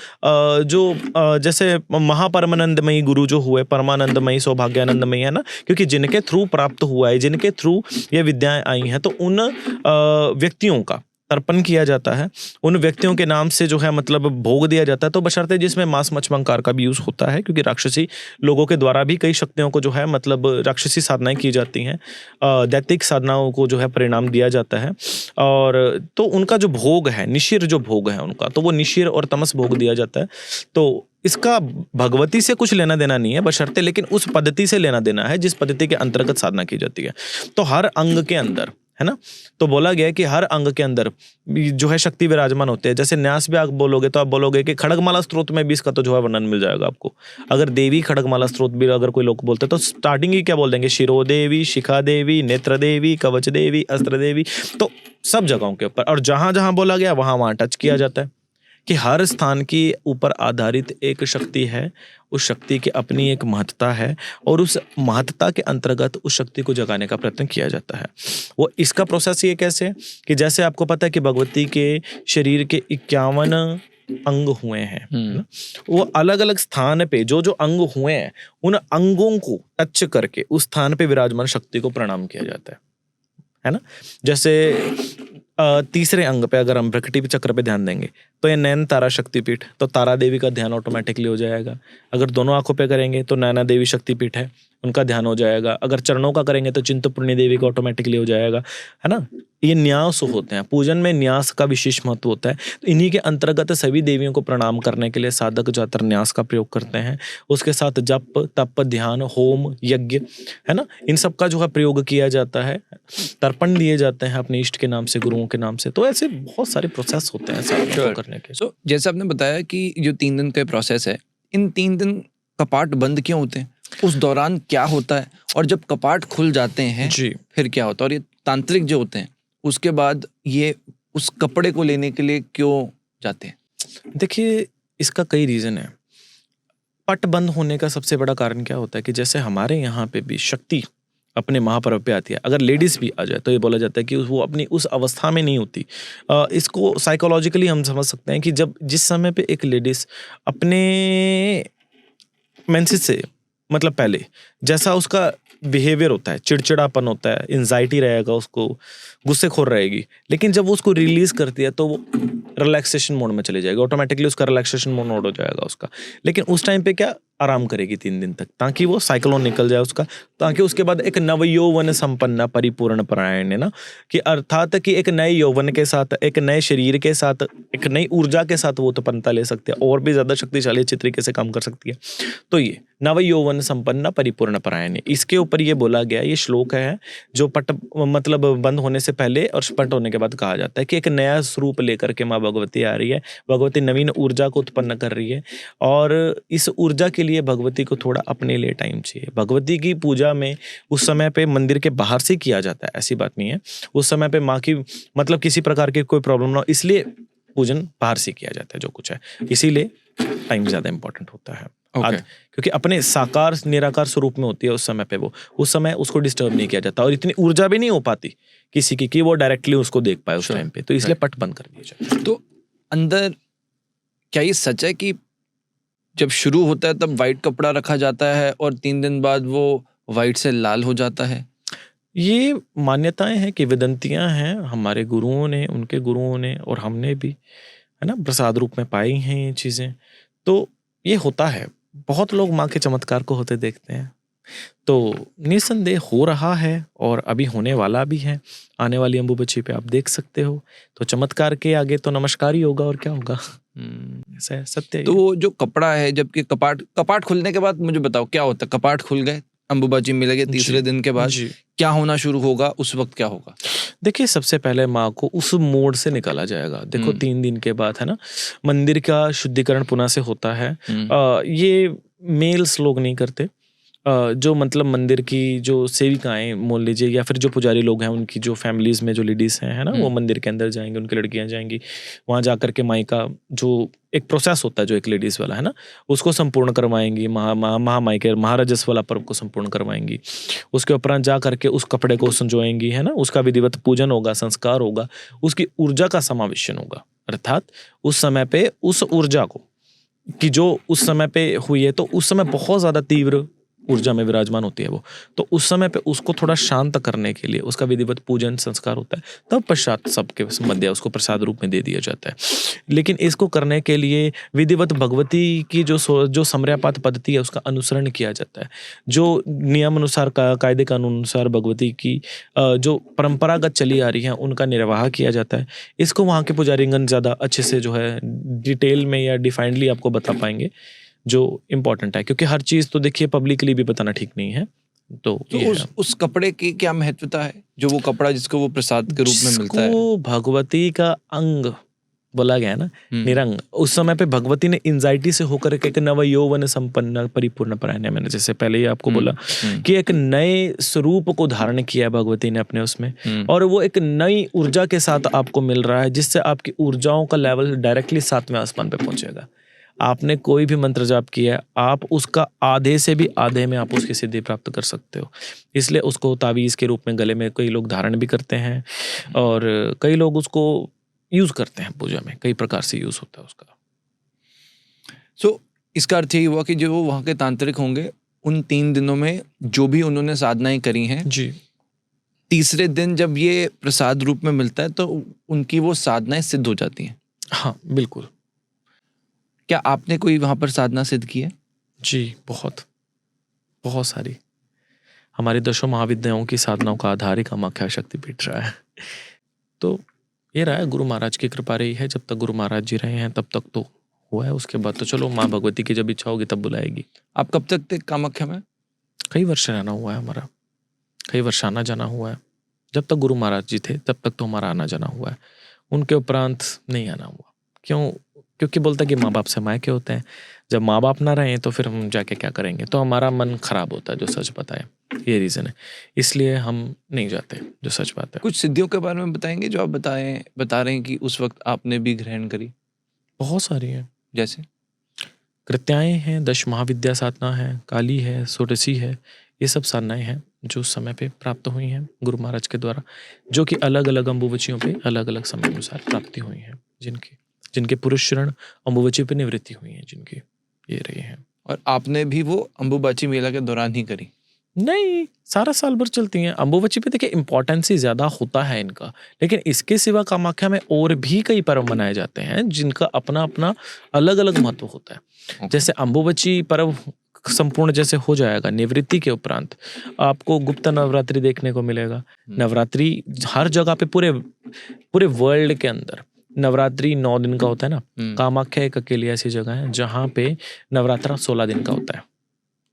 जैसे महापरमानंदमयी गुरु जो हुए, परमानंदमयी, सौभाग्यानंदमयी, है ना, क्योंकि जिनके थ्रू प्राप्त हुआ है, जिनके थ्रू ये विद्याएं आई हैं, तो उन व्यक्तियों का तर्पण किया जाता है, उन व्यक्तियों के नाम से जो है मतलब भोग दिया जाता है। तो बशर्ते जिसमें मांस मच्छमंकार का भी यूज होता है, क्योंकि राक्षसी लोगों के द्वारा भी कई शक्तियों को जो है मतलब राक्षसी साधनाएं की जाती हैं, दैतिक साधनाओं को जो है परिणाम दिया जाता है। और तो उनका जो भोग है, निशिर जो भोग है उनका, तो वो निशिर और तमस भोग दिया जाता है। तो इसका भगवती से कुछ लेना देना नहीं है बशर्ते, लेकिन उस पद्धति से लेना देना है जिस पद्धति के अंतर्गत साधना की जाती है। तो हर अंग के अंदर, है ना, तो बोला गया है कि हर अंग के अंदर जो है शक्ति विराजमान होते हैं। जैसे न्यास भी आप बोलोगे तो आप बोलोगे कि खड़गमाला स्त्रोत में भी इसका तो जो है वर्णन मिल जाएगा आपको। अगर देवी खड़गमाला स्त्रोत भी अगर कोई लोग बोलते हैं तो स्टार्टिंग ही क्या बोल देंगे, शिरो देवी, शिखा देवी, नेत्र देवी, कवच देवी, अस्त्र देवी। तो सब जगहों के ऊपर, और जहां जहां बोला गया वहां टच किया जाता है कि हर स्थान की ऊपर आधारित एक शक्ति है, उस शक्ति की अपनी एक महत्ता है, और उस महत्ता के अंतर्गत उस शक्ति को जगाने का प्रयत्न किया जाता है। वो इसका प्रोसेस ये कैसे कि जैसे आपको पता है कि भगवती के शरीर के 51 अंग हुए हैं, है ना, वो अलग अलग स्थान पे जो जो अंग हुए हैं उन अंगों को टच करके उस स्थान पे विराजमान शक्ति को प्रणाम किया जाता है ना। जैसे तीसरे अंग पे अगर हम प्रकृति चक्र पे ध्यान देंगे तो ये नैन तारा शक्तिपीठ, तो तारा देवी का ध्यान ऑटोमेटिकली हो जाएगा। अगर दोनों आंखों पे करेंगे तो नैना देवी शक्तिपीठ है, उनका ध्यान हो जाएगा। अगर चरणों का करेंगे तो चिंतपूर्णी देवी का ऑटोमेटिकली हो जाएगा, है ना। ये न्यास होते हैं, पूजन में न्यास का विशेष महत्व होता है। तो इन्हीं के अंतर्गत सभी देवियों को प्रणाम करने के लिए साधक ज्यादातर न्यास का प्रयोग करते हैं। उसके साथ जप तप ध्यान होम यज्ञ, है ना, इन सब का जो है प्रयोग किया जाता है। तर्पण दिए जाते हैं अपने इष्ट के नाम से, गुरुओं के नाम से। तो ऐसे बहुत सारे प्रोसेस होते हैं साधना को करने के। So, जैसे आपने बताया कि जो 3 दिन का प्रोसेस है, इन 3 दिन कपाट बंद क्यों होते हैं, उस दौरान क्या होता है, और जब कपाट खुल जाते हैं जी फिर क्या होता है, और ये तांत्रिक जो होते हैं उसके बाद ये उस कपड़े को लेने के लिए क्यों जाते हैं? देखिए, इसका कई रीजन है। पट बंद होने का सबसे बड़ा कारण क्या होता है कि जैसे हमारे यहाँ पे भी शक्ति अपने महापर्व पे आती है, अगर लेडीज भी आ जाए तो ये बोला जाता है कि वो अपनी उस अवस्था में नहीं होती। इसको साइकोलॉजिकली हम समझ सकते हैं कि जब जिस समय पे एक लेडीज अपने मेंसेस से मतलब पहले जैसा उसका बिहेवियर होता है, चिड़चिड़ापन होता है, एंजाइटी रहेगा, उसको गुस्सेखोर रहेगी, लेकिन जब वो उसको रिलीज करती है तो वो रिलैक्सेशन मोड में चली जाएगी, ऑटोमेटिकली उसका रिलैक्सेशन मोड हो जाएगा उसका। लेकिन उस टाइम पे क्या आराम करेगी 3 दिन तक, ताकि वो साइक्लोन निकल जाए उसका, ताकि उसके बाद एक नवयौवन संपन्न परिपूर्ण परायण, है ना, कि अर्थात कि एक नए यौवन के साथ, एक नए शरीर के साथ, एक नई ऊर्जा के साथ वो उत्पन्नता ले सकते हैं और भी ज्यादा शक्तिशाली अच्छी तरीके से काम कर सकती है। तो ये नवयौवन संपन्न परिपूर्ण परायण, इसके ऊपर ये बोला गया, ये श्लोक है जो पट मतलब बंद होने से पहले और पट होने के बाद कहा जाता है कि एक नया स्वरूप लेकर के माँ भगवती आ रही है, भगवती नवीन ऊर्जा को उत्पन्न कर रही है, और इस ऊर्जा के लिए भगवती को थोड़ा अपने लिए टाइम चाहिए। भगवती की पूजा में उस समय पे मंदिर के बाहर से किया जाता है, ऐसी बात नहीं है। उस समय पे माँ की मतलब किसी प्रकार की कोई प्रॉब्लम ना हो, इसलिए पूजन बाहर से किया जाता है जो कुछ है, इसीलिए टाइम ज्यादा इंपॉर्टेंट होता है। क्योंकि अपने साकार निराकार स्वरूप में होती है उस समय पे, वो उस समय उसको डिस्टर्ब नहीं किया जाता, और इतनी ऊर्जा भी नहीं हो पाती किसी की कि वो डायरेक्टली उसको देख पाए उस टाइम पे, तो इसलिए पट बंद कर दिया जाए। तो अंदर क्या ये सच है कि जब शुरू होता है तब वाइट कपड़ा रखा जाता है और 3 दिन बाद वो वाइट से लाल हो जाता है? ये मान्यताएं हैं कि विदंतियां हैं, हमारे गुरुओं ने, उनके गुरुओं ने और हमने भी, है ना, प्रसाद रूप में पाई हैं ये चीजें। तो ये होता है, बहुत लोग माँ के चमत्कार को होते देखते हैं, तो निस्संदेह हो रहा है और अभी होने वाला भी है। आने वाली अम्बुबची पे आप देख सकते हो, तो चमत्कार के आगे तो नमस्कार ही होगा, और क्या होगा। ऐसा है, सत्य है। तो वो जो कपड़ा है, जबकि कपाट खुलने के बाद मुझे बताओ क्या होता है? कपाट खुल गए, अम्बुबाची मिल गए, तीसरे दिन के बाद क्या होना शुरू होगा, उस वक्त क्या होगा? देखिए, सबसे पहले माँ को उस मोड से निकाला जाएगा। देखो 3 दिन के बाद, है ना, मंदिर का शुद्धिकरण पुनः से होता है। ये मेल्स लोग नहीं करते, जो मतलब मंदिर की जो सेविकाएं मोल लीजिए, या फिर जो पुजारी लोग हैं उनकी जो फैमिलीज में जो लेडीज हैं, है ना, वो मंदिर के अंदर जाएंगे, उनकी लड़कियां जाएंगी वहां जाकर के माई का जो एक प्रोसेस होता है जो एक लेडीज वाला, है ना, उसको संपूर्ण करवाएंगी। महामाई के महाराजस वाला पर्व को संपूर्ण करवाएंगी। उसके उपरांत जा करके उस कपड़े को संजोएंगी, है ना, उसका विधिवत पूजन होगा, संस्कार होगा, उसकी ऊर्जा का समावेशन होगा। अर्थात उस समय पे उस ऊर्जा को कि जो उस समय पे हुई है, तो उस समय बहुत ज्यादा तीव्र ऊर्जा में विराजमान होती है वो, तो उस समय पे उसको थोड़ा शांत करने के लिए उसका विधिवत पूजन संस्कार होता है, तब पश्चात सबके मध्य उसको प्रसाद रूप में दे दिया जाता है। लेकिन इसको करने के लिए विधिवत भगवती की जो सम्र्यापात पद्धति है उसका अनुसरण किया जाता है, जो नियम अनुसार कायदे कानून अनुसार भगवती की जो परंपरागत चली आ रही है उनका निर्वाह किया जाता है। इसको वहाँ के पुजारीगण ज्यादा अच्छे से जो है डिटेल में या डिफाइंडली आपको बता पाएंगे, जो इम्पोर्टेंट है, क्योंकि हर चीज तो देखिए पब्लिकली भी बताना ठीक नहीं है। तो उस कपड़े की क्या महत्वता है, जो वो कपड़ा जिसको वो प्रसाद के रूप में मिलता है? भगवती का अंग बोला गया ना, निरंग। उस समय पे भगवती ने एंजाइटी से होकर एक नवयौवन संपन्न परिपूर्ण परायण, मैंने जैसे पहले ही आपको बोला कि एक नए स्वरूप को धारण किया भगवती ने अपने उसमें, और वो एक नई ऊर्जा के साथ आपको मिल रहा है, जिससे आपकी ऊर्जाओं का लेवल डायरेक्टली 7वें आसमान पे पहुंचेगा। आपने कोई भी मंत्र जाप किया है, आप उसका आधे से भी आधे में आप उसकी सिद्धि प्राप्त कर सकते हो। इसलिए उसको तावीज़ के रूप में गले में कई लोग धारण भी करते हैं, और कई लोग उसको यूज करते हैं पूजा में, कई प्रकार से यूज होता है उसका। सो इसका अर्थ यही हुआ कि जो वहाँ के तांत्रिक होंगे उन 3 दिनों में जो भी उन्होंने साधनाएं करी हैं, जी तीसरे दिन जब ये प्रसाद रूप में मिलता है तो उनकी वो साधनाएं सिद्ध हो जाती हैं। हाँ बिल्कुल। क्या आपने कोई वहाँ पर साधना सिद्ध की है? जी बहुत बहुत सारी। हमारी दशों महाविद्याओं की साधनाओं का आधार ही कामाख्या शक्तिपीठ रहा है। तो ये रहा है, गुरु महाराज की कृपा रही है। जब तक गुरु महाराज जी रहे हैं तब तक तो हुआ है। उसके बाद तो चलो माँ भगवती की जब इच्छा होगी तब बुलाएगी। आप कब तक थे कामाख्या में? कई वर्ष रहना हुआ है हमारा, कई वर्ष आना जाना हुआ है। जब तक गुरु महाराज जी थे तब तक तो हमारा आना जाना हुआ है। उनके उपरांत नहीं आना हुआ। क्यों? क्योंकि बोलता कि माँ बाप से मायके होते हैं। जब माँ बाप ना रहे तो फिर हम जाके क्या करेंगे, तो हमारा मन खराब होता है, जो सच पता है। ये रीज़न है, इसलिए हम नहीं जाते, जो सच बात है। कुछ सिद्धियों के बारे में बताएंगे जो आप बता रहे हैं कि उस वक्त आपने भी ग्रहण करी? बहुत सारी हैं, जैसे कृत्याएँ हैं, 10 महाविद्या साधना है, काली है, षोडशी है। ये सब साधनाएँ हैं जो उस समय पे प्राप्त हुई हैं गुरु महाराज के द्वारा, जो कि अलग अलग अम्बुवचियों पे अलग अलग समय अनुसार प्राप्ति हुई हैं, जिनके पुरुष शरण अम्बुवची पे निवृत्ति हुई हैं, जिनकी ये रही हैं। और आपने भी वो अम्बुबाची मेला के दौरान ही करी? नहीं, सारा साल भर चलती हैं अम्बुवची पे। देखिए इम्पोर्टेंस ही ज़्यादा होता है इनका, लेकिन इसके सिवा कामाख्या में और भी कई पर्व मनाए जाते हैं जिनका अपना अपना अलग अलग महत्व होता है। जैसे अम्बुवची पर्व संपूर्ण जैसे हो जाएगा, निवृत्ति के उपरांत आपको गुप्त नवरात्रि देखने को मिलेगा। नवरात्रि हर जगह पे पूरे वर्ल्ड के अंदर नवरात्रि 9 दिन का होता है ना। कामाख्या एक अकेली ऐसी जगह है जहाँ पे नवरात्रा 16 दिन का होता है।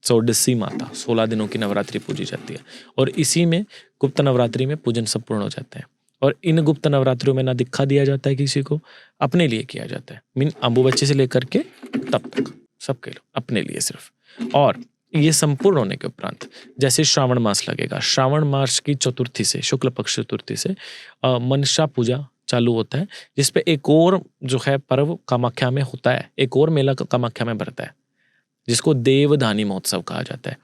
षोडशी माता 16 दिनों की नवरात्रि पूजी जाती है, और इसी में गुप्त नवरात्रि में पूजन संपूर्ण हो जाते हैं। और इन गुप्त नवरात्रियों में ना दिखा दिया जाता है किसी को, अपने लिए किया जाता है। मीन अम्बुबच्चे से लेकर के तब तक सबके लोग अपने लिए सिर्फ। और ये संपूर्ण होने के उपरांत जैसे श्रावण मास लगेगा, श्रावण मास की चतुर्थी से, शुक्ल पक्ष चतुर्थी से मनसा पूजा चालू होता है, जिसपे एक और जो है पर्व कामाख्या में होता है, एक और मेला कामाख्या में बढ़ता है, जिसको देवधानी महोत्सव कहा जाता है।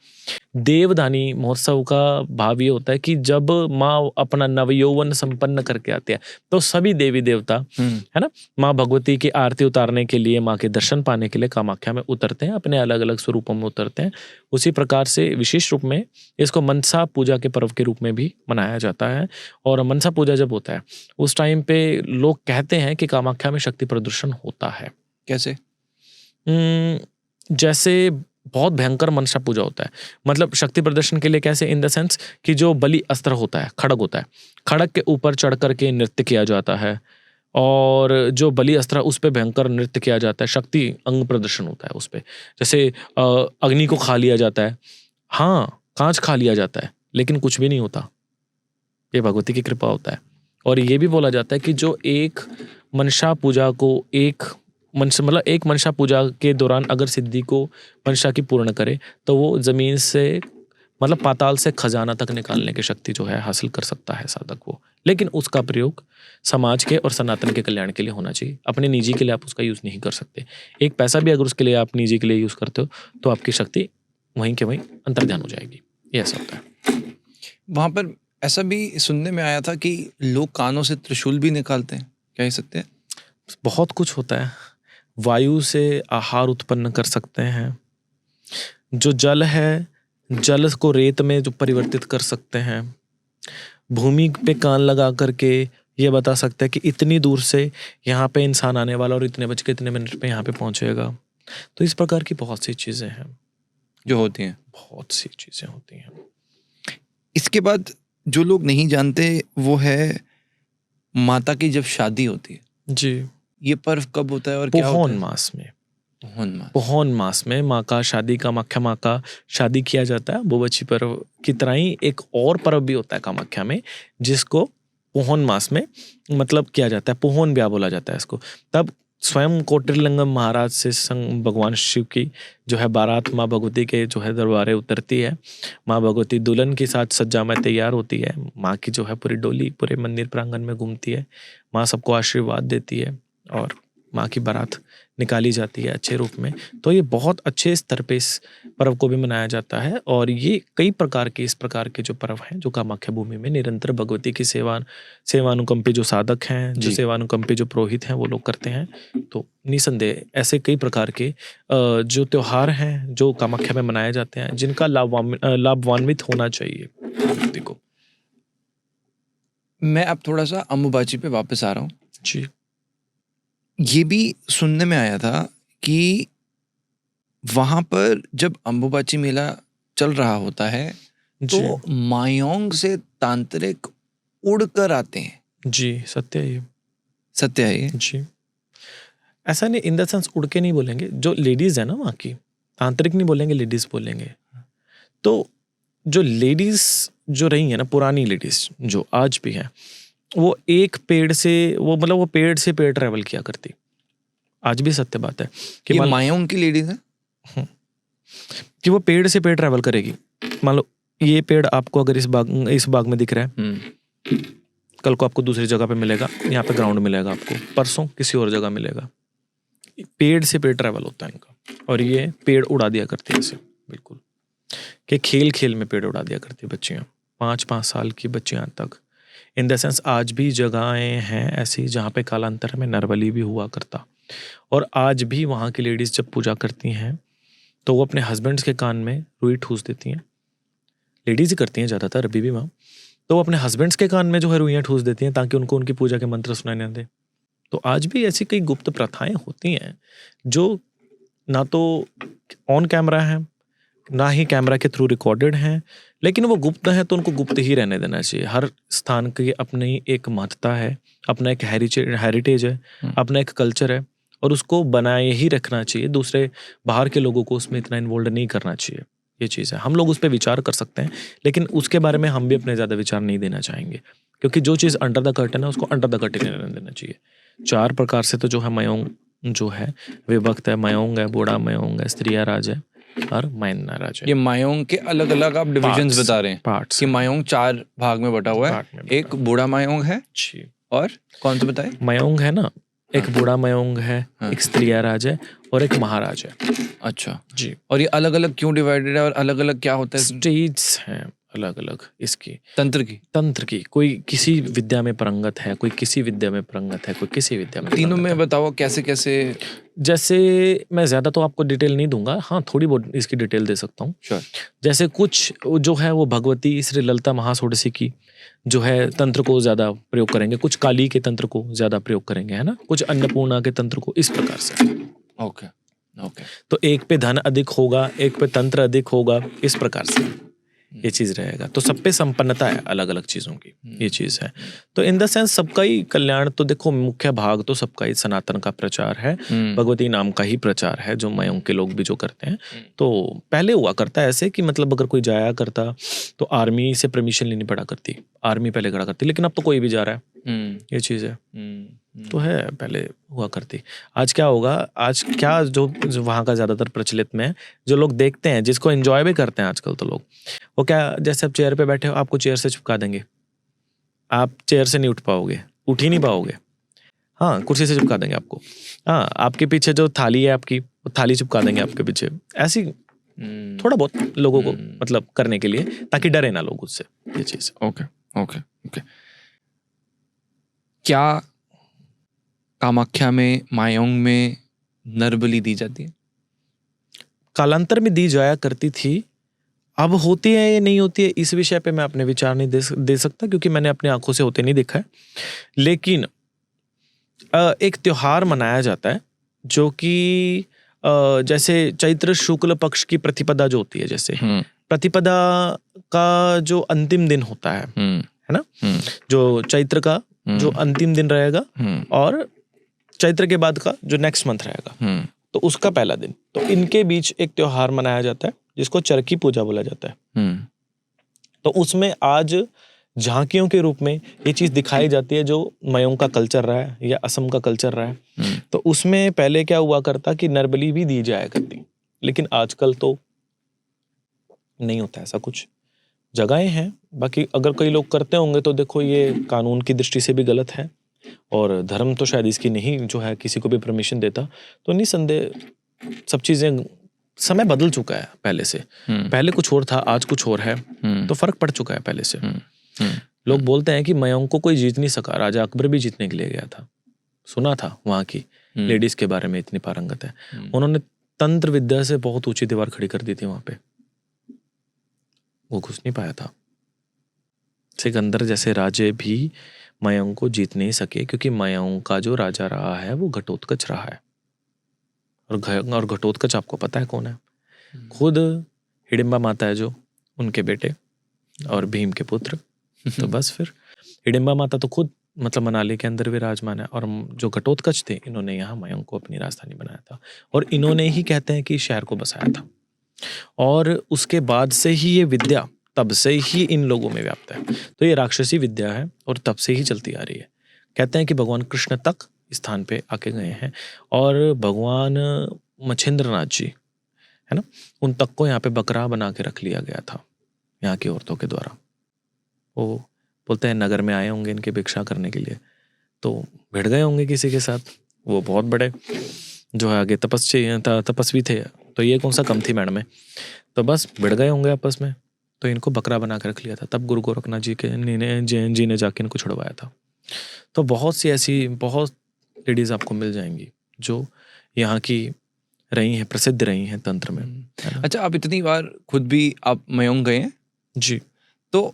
देवधानी महोत्सव का भाव ये होता है कि जब माँ अपना नवयौवन संपन्न करके आती है तो सभी देवी देवता है ना, माँ भगवती की आरती उतारने के लिए, माँ के दर्शन पाने के लिए कामाख्या में उतरते हैं, अपने अलग अलग स्वरूपों में उतरते हैं। उसी प्रकार से विशेष रूप में इसको मनसा पूजा के पर्व के रूप में भी मनाया जाता है। और मनसा पूजा जब होता है उस टाइम पे लोग कहते हैं कि कामाख्या में शक्ति प्रदर्शन होता है। कैसे? जैसे बहुत भयंकर मनसा पूजा होता है, मतलब शक्ति प्रदर्शन के लिए कैसे, इन द सेंस कि जो बलि अस्त्र होता है, खड़ग होता है, खड़ग के ऊपर चढ़ करके नृत्य किया जाता है, और जो बलि अस्त्र उस पर भयंकर नृत्य किया जाता है, शक्ति अंग प्रदर्शन होता है उस पर। जैसे अग्नि को खा लिया जाता है, हाँ कांच खा लिया जाता है, लेकिन कुछ भी नहीं होता, ये भगवती की कृपा होता है। और ये भी बोला जाता है कि जो एक मनसा पूजा को एक मनसा पूजा के दौरान अगर सिद्धि को मनसा की पूर्ण करे तो वो जमीन से, मतलब पाताल से खजाना तक निकालने की शक्ति जो है हासिल कर सकता है साधक वो। लेकिन उसका प्रयोग समाज के और सनातन के कल्याण के लिए होना चाहिए, अपने निजी के लिए आप उसका यूज़ नहीं कर सकते। एक पैसा भी अगर उसके लिए आप निजी के लिए यूज़ करते हो तो आपकी शक्ति वहीं के वहीं अंतर्ध्यान हो जाएगी। ये ऐसा होता है। वहाँ पर ऐसा भी सुनने में आया था कि लोग कानों से त्रिशूल भी निकालते हैं, क्या ये सत्य है? बहुत कुछ होता है। वायु से आहार उत्पन्न कर सकते हैं, जो जल है जल को रेत में जो परिवर्तित कर सकते हैं, भूमि पे कान लगा करके ये बता सकते हैं कि इतनी दूर से यहाँ पे इंसान आने वाला और इतने बज के इतने मिनट पे यहाँ पे पहुँचेगा। तो इस प्रकार की बहुत सी चीज़ें हैं जो होती हैं, बहुत सी चीज़ें होती हैं। इसके बाद जो लोग नहीं जानते वो है माता की जब शादी होती है जी, ये पर्व कब होता है और क्या होता पोहन है? मास में, पोहन मास में माँ का शादी, कामाख्या माँ का शादी किया जाता है। अम्बुबच्ची पर्व की तरह ही एक और पर्व भी होता है कामाख्या में, जिसको पोहन मास में मतलब किया जाता है, पोहन ब्याह बोला जाता है इसको। तब स्वयं कोटिरलिंगम महाराज से संग भगवान शिव की जो है बारात माँ भगवती के जो है दरबारे उतरती है। माँ भगवती दुल्हन के साथ सज्जा में तैयार होती है, माँ की जो है पूरी डोली पूरे मंदिर प्रांगण में घूमती है, माँ सबको आशीर्वाद देती है और माँ की बारात निकाली जाती है अच्छे रूप में। तो ये बहुत अच्छे स्तर पे इस पर्व को भी मनाया जाता है और ये कई प्रकार के इस प्रकार के जो पर्व हैं जो कामाख्या भूमि में निरंतर भगवती की सेवानुकंपी जो साधक हैं, जो जी। सेवानुकंपी जो पुरोहित हैं वो लोग करते हैं। तो निसंदेह ऐसे कई प्रकार के जो त्योहार हैं जो कामाख्या में मनाए जाते हैं जिनका लाभान्वित होना चाहिए व्यक्ति को। मैं अब थोड़ा सा अम्बुबाची पे वापस आ रहा हूँ। जी। ये भी सुनने में आया था कि वहां पर जब अम्बुबाची मेला चल रहा होता है जी। तो मायोंग से तांत्रिक उड़कर आते हैं। जी, सत्य है ये। सत्य है ये? जी। ऐसा नहीं, इन द सेंस उड़ के नहीं बोलेंगे, जो लेडीज है ना वहाँ की, तांत्रिक नहीं बोलेंगे, लेडीज बोलेंगे। तो जो लेडीज जो रही है ना, पुरानी लेडीज जो आज भी हैं, वो एक पेड़ से वो मतलब वो पेड़ से पेड़ ट्रेवल किया करती। आज भी सत्य बात है कि ये मायोंग की लेडीज है? कि वो पेड़ से पेड़ ट्रेवल करेगी। मान लो ये पेड़ आपको अगर इस बाग में दिख रहा है, कल को आपको दूसरी जगह पे मिलेगा, यहाँ पे ग्राउंड मिलेगा आपको, परसों किसी और जगह मिलेगा। पेड़ से पेड़ ट्रैवल होता है इनका। और ये पेड़ उड़ा दिया करती है ऐसे, बिल्कुल कि खेल खेल में पेड़ उड़ा दिया करती है बच्चियाँ, 5-5 साल की बच्चियाँ तक। इन द सेंस आज भी जगहें हैं ऐसी जहाँ पे कालांतर में नरबली भी हुआ करता। और आज भी वहाँ की लेडीज जब पूजा करती हैं तो वो अपने हस्बैंड्स के कान में रुई ठूस देती हैं। लेडीज ही करती हैं ज़्यादातर अभी भी वहाँ। तो वो अपने हस्बैंड्स के कान में जो है रुइयाँ ठूस देती हैं ताकि उनको उनकी पूजा के मंत्र सुनाई न दे। तो आज भी ऐसी कई गुप्त प्रथाएं होती हैं जो ना तो ऑन कैमरा है, ना ही कैमरा के थ्रू रिकॉर्डेड हैं, लेकिन वो गुप्त है तो उनको गुप्त ही रहने देना चाहिए। हर स्थान की अपनी एक महत्ता है, अपना एक हेरिटेज है, अपना एक कल्चर है और उसको बनाए ही रखना चाहिए। दूसरे बाहर के लोगों को उसमें इतना इन्वॉल्व नहीं करना चाहिए। ये चीज़ है, हम लोग उस पर विचार कर सकते हैं लेकिन उसके बारे में हम भी अपने ज़्यादा विचार नहीं देना चाहेंगे, क्योंकि जो चीज़ अंडर द कर्टन है उसको अंडर द कर्टन रहने देना चाहिए। 4 प्रकार से तो जो है मयोंग जो है विभक्त है। मयोंग है, बूढ़ा मयोंग है, स्त्रिया राज है और मायना राज है। ये मायोंग के अलग अलग आप डिविजन्स बता रहे हैं पार्ट्स कि मायोंग 4 भाग में बटा हुआ है। एक बूढ़ा मायोंग है जी। और कौन से बताए? मयोंग है ना, एक बूढ़ा मयोंग है, एक स्त्रिया राज है और एक महाराज है। अच्छा जी। और ये अलग अलग क्यों डिवाइडेड है और अलग अलग क्या होता है? स्टेज हैं अलग अलग इसकी, तंत्र की कोई किसी विद्या में परंगत है, कोई किसी विद्या में परंगत है, कोई किसी विद्या में। तीनों में बताओ कैसे कैसे। जैसे मैं ज्यादा तो आपको डिटेल नहीं दूंगा, हाँ थोड़ी बहुत इसकी डिटेल दे सकता हूँ। श्योर। जैसे कुछ जो है वो भगवती श्री ललिता महाषोडशी की जो है तंत्र को ज्यादा प्रयोग करेंगे, कुछ काली के तंत्र को ज्यादा प्रयोग करेंगे, है ना, कुछ अन्नपूर्णा के तंत्र को, इस प्रकार से। Okay okay. तो एक पे धन अधिक होगा, एक पे तंत्र अधिक होगा, इस प्रकार से ये चीज रहेगा। तो सब पे संपन्नता है अलग अलग चीजों की, ये चीज है। तो इन द सेंस सबका ही कल्याण, तो देखो मुख्य भाग तो सबका ही सनातन का प्रचार है, भगवती नाम का ही प्रचार है जो मयोंग के लोग भी जो करते हैं। तो पहले हुआ करता है ऐसे कि मतलब अगर कोई जाया करता तो आर्मी से परमिशन लेनी पड़ा करती, आर्मी पहले खड़ा करती, लेकिन अब तो कोई भी जा रहा है, ये चीज है। तो है, पहले हुआ करती। आज क्या होगा, आज क्या जो वहाँ का ज्यादातर प्रचलित में जो लोग देखते हैं, जिसको एंजॉय भी करते हैं आजकल तो लोग, वो क्या, जैसे आप चेयर पे बैठे हो, आपको चेयर से चिपका देंगे, आप चेयर से नहीं उठ पाओगे, उठ ही नहीं पाओगे। हाँ, कुर्सी से चिपका देंगे आपको। हाँ, आपके पीछे जो थाली है आपकी, वो थाली चिपका देंगे आपके पीछे। ऐसी थोड़ा बहुत लोगों को मतलब करने के लिए, ताकि डरे ना लोग उससे, ये चीज। Okay okay okay. क्या कामाख्या में मायोंग में नरबली दी जाती है? कालांतर में दी जाया करती थी, अब होती है या नहीं होती है इस विषय पे मैं अपने विचार नहीं दे सकता, क्योंकि मैंने अपनी आंखों से होते नहीं देखा है। लेकिन एक त्योहार मनाया जाता है जो कि जैसे चैत्र शुक्ल पक्ष की प्रतिपदा जो होती है, जैसे प्रतिपदा का जो अंतिम दिन होता है ना, जो चैत्र का जो अंतिम दिन रहेगा और चैत्र के बाद का जो नेक्स्ट मंथ रहेगा, तो उसका पहला दिन, तो इनके बीच एक त्योहार मनाया जाता है जिसको चरकी पूजा बोला जाता है। तो उसमें आज झांकियों के रूप में ये चीज दिखाई जाती है जो मयोंग का कल्चर रहा है या असम का कल्चर रहा है। तो उसमें पहले क्या हुआ करता कि नरबली भी दी जाया करती, लेकिन आजकल तो नहीं होता ऐसा कुछ। जगहें हैं, बाकी अगर कई लोग करते होंगे तो देखो ये कानून की दृष्टि से भी गलत है, और धर्म तो शायद इसकी नहीं जो है किसी को भी परमिशन देता, तो निसंदेह सब चीज़ें, समय बदल चुका है पहले से। पहले कुछ और था, आज कुछ और है, तो फर्क पड़ चुका है पहले से। लोग बोलते हैं कि मयंक को कोई जीत नहीं सका, राजा अकबर भी जीतने के लिए गया था। सुना था वहाँ की लेडीज के बारे में, इतनी पारंगत है। उन्होंने तंत्र विद्या से बहुत ऊंची दीवार खड़ी कर दी थी वहां पे, वो घुस नहीं पाया था। सिकंदर जैसे राजे भी मयंक को जीत नहीं सके, क्योंकि मयंक का जो राजा रहा है वो घटोत्कच रहा है। और घटोत्कच आपको पता है कौन है? खुद हिडिंबा माता है जो, उनके बेटे और भीम के पुत्र। तो बस फिर हिडिंबा माता तो खुद मतलब मनाली के अंदर विराजमान है, और जो घटोत्कच थे इन्होंने यहाँ मयंक को अपनी राजधानी बनाया था, और इन्होंने ही कहते हैं कि शहर को बसाया था। और उसके बाद से ही ये विद्या तब से ही इन लोगों में व्याप्त है। तो ये राक्षसी विद्या है और तब से ही चलती आ रही है। कहते हैं कि भगवान कृष्ण तक इस स्थान पे आके गए हैं, और भगवान मच्छिंद्रनाथ जी है ना, उन तक को यहाँ पे बकरा बना के रख लिया गया था यहाँ की औरतों के द्वारा। वो बोलते हैं नगर में आए होंगे इनके भिक्षा करने के लिए, तो भिड़ गए होंगे किसी के साथ। वो बहुत बड़े जो है आगे तपस्वी थे, तो ये कौन सा कम थी मैडम में, तो बस भिड़ गए होंगे आपस में, तो इनको बकरा बना के रख लिया था। तब गुरु गोरखनाथ जी ने जाके इनको छुड़वाया था। तो बहुत सी ऐसी बहुत लेडीज आपको मिल जाएंगी जो यहाँ की रही हैं, प्रसिद्ध रही हैं तंत्र में। अच्छा, आप इतनी बार खुद भी आप मयंक गए हैं जी, तो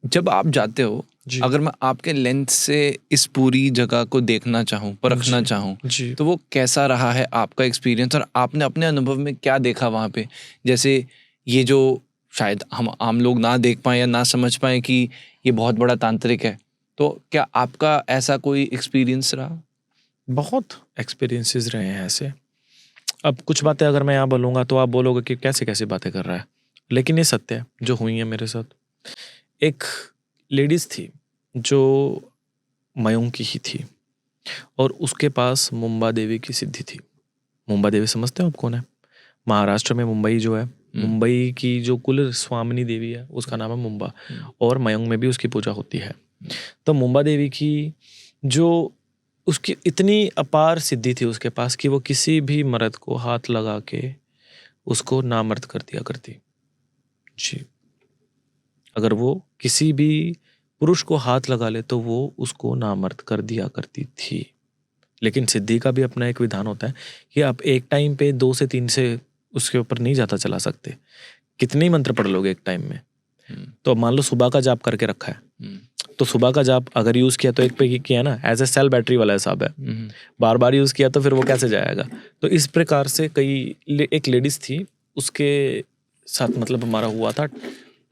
जब आप जाते हो, अगर मैं आपके लेंस से इस पूरी जगह को देखना चाहूँ, परखना चाहूँ, तो वो कैसा रहा है आपका एक्सपीरियंस, और आपने अपने अनुभव में क्या देखा वहाँ पे? जैसे ये जो शायद हम आम लोग ना देख पाएं या ना समझ पाएं कि ये बहुत बड़ा तांत्रिक है, तो क्या आपका ऐसा कोई एक्सपीरियंस रहा? बहुत एक्सपीरियंसेस रहे हैं ऐसे। अब कुछ बातें अगर मैं यहाँ बोलूँगा तो आप बोलोगे कि कैसे कैसे बातें कर रहा है, लेकिन ये सत्य है जो हुई है मेरे साथ। एक लेडीज थी जो मयंक की ही थी, और उसके पास मुंबा देवी की सिद्धि थी। मुंबा देवी समझते हो आप कौन है? महाराष्ट्र में मुंबई जो है, मुंबई की जो कुल स्वामिनी देवी है उसका नाम है मुंबा, और मयंक में भी उसकी पूजा होती है। तो मुंबा देवी की जो उसकी इतनी अपार सिद्धि थी उसके पास कि वो किसी भी मर्द को हाथ लगा के उसको नामर्द कर दिया करती जी। अगर वो किसी भी पुरुष को हाथ लगा ले तो वो उसको नामर्द कर दिया करती थी। लेकिन सिद्धि का भी अपना एक विधान होता है कि आप एक टाइम पे 2 से 3 से उसके ऊपर नहीं जाता चला सकते। कितने ही मंत्र पढ़ लोगे एक टाइम में? तो मान लो सुबह का जाप करके रखा है, तो सुबह का जाप अगर यूज किया तो एक पे किया ना, एज ए सेल बैटरी वाला हिसाब है। बार बार यूज किया तो फिर वो कैसे जाएगा? तो इस प्रकार से एक लेडीज थी, उसके साथ मतलब हमारा हुआ था,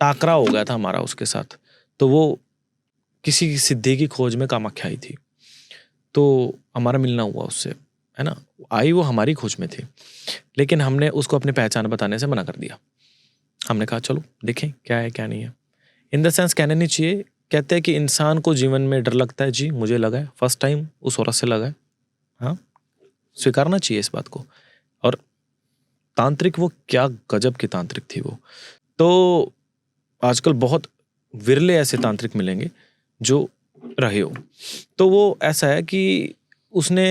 टाकरा हो गया था हमारा उसके साथ। तो वो किसी सिद्धि की खोज में कामाख्या आई थी, तो हमारा मिलना हुआ उससे, है ना। आई वो हमारी खोज में थी, लेकिन हमने उसको अपनी पहचान बताने से मना कर दिया। हमने कहा चलो देखें क्या है क्या नहीं है। इन द सेंस कहने नहीं चाहिए, कहते हैं कि इंसान को जीवन में डर लगता है। जी मुझे लगा है, फर्स्ट टाइम उस औरत से लगा है। हाँ, स्वीकारना चाहिए इस बात को। और तांत्रिक वो क्या गजब की तांत्रिक थी वो। तो आजकल बहुत विरले ऐसे तांत्रिक मिलेंगे जो रहे हो। तो वो ऐसा है कि उसने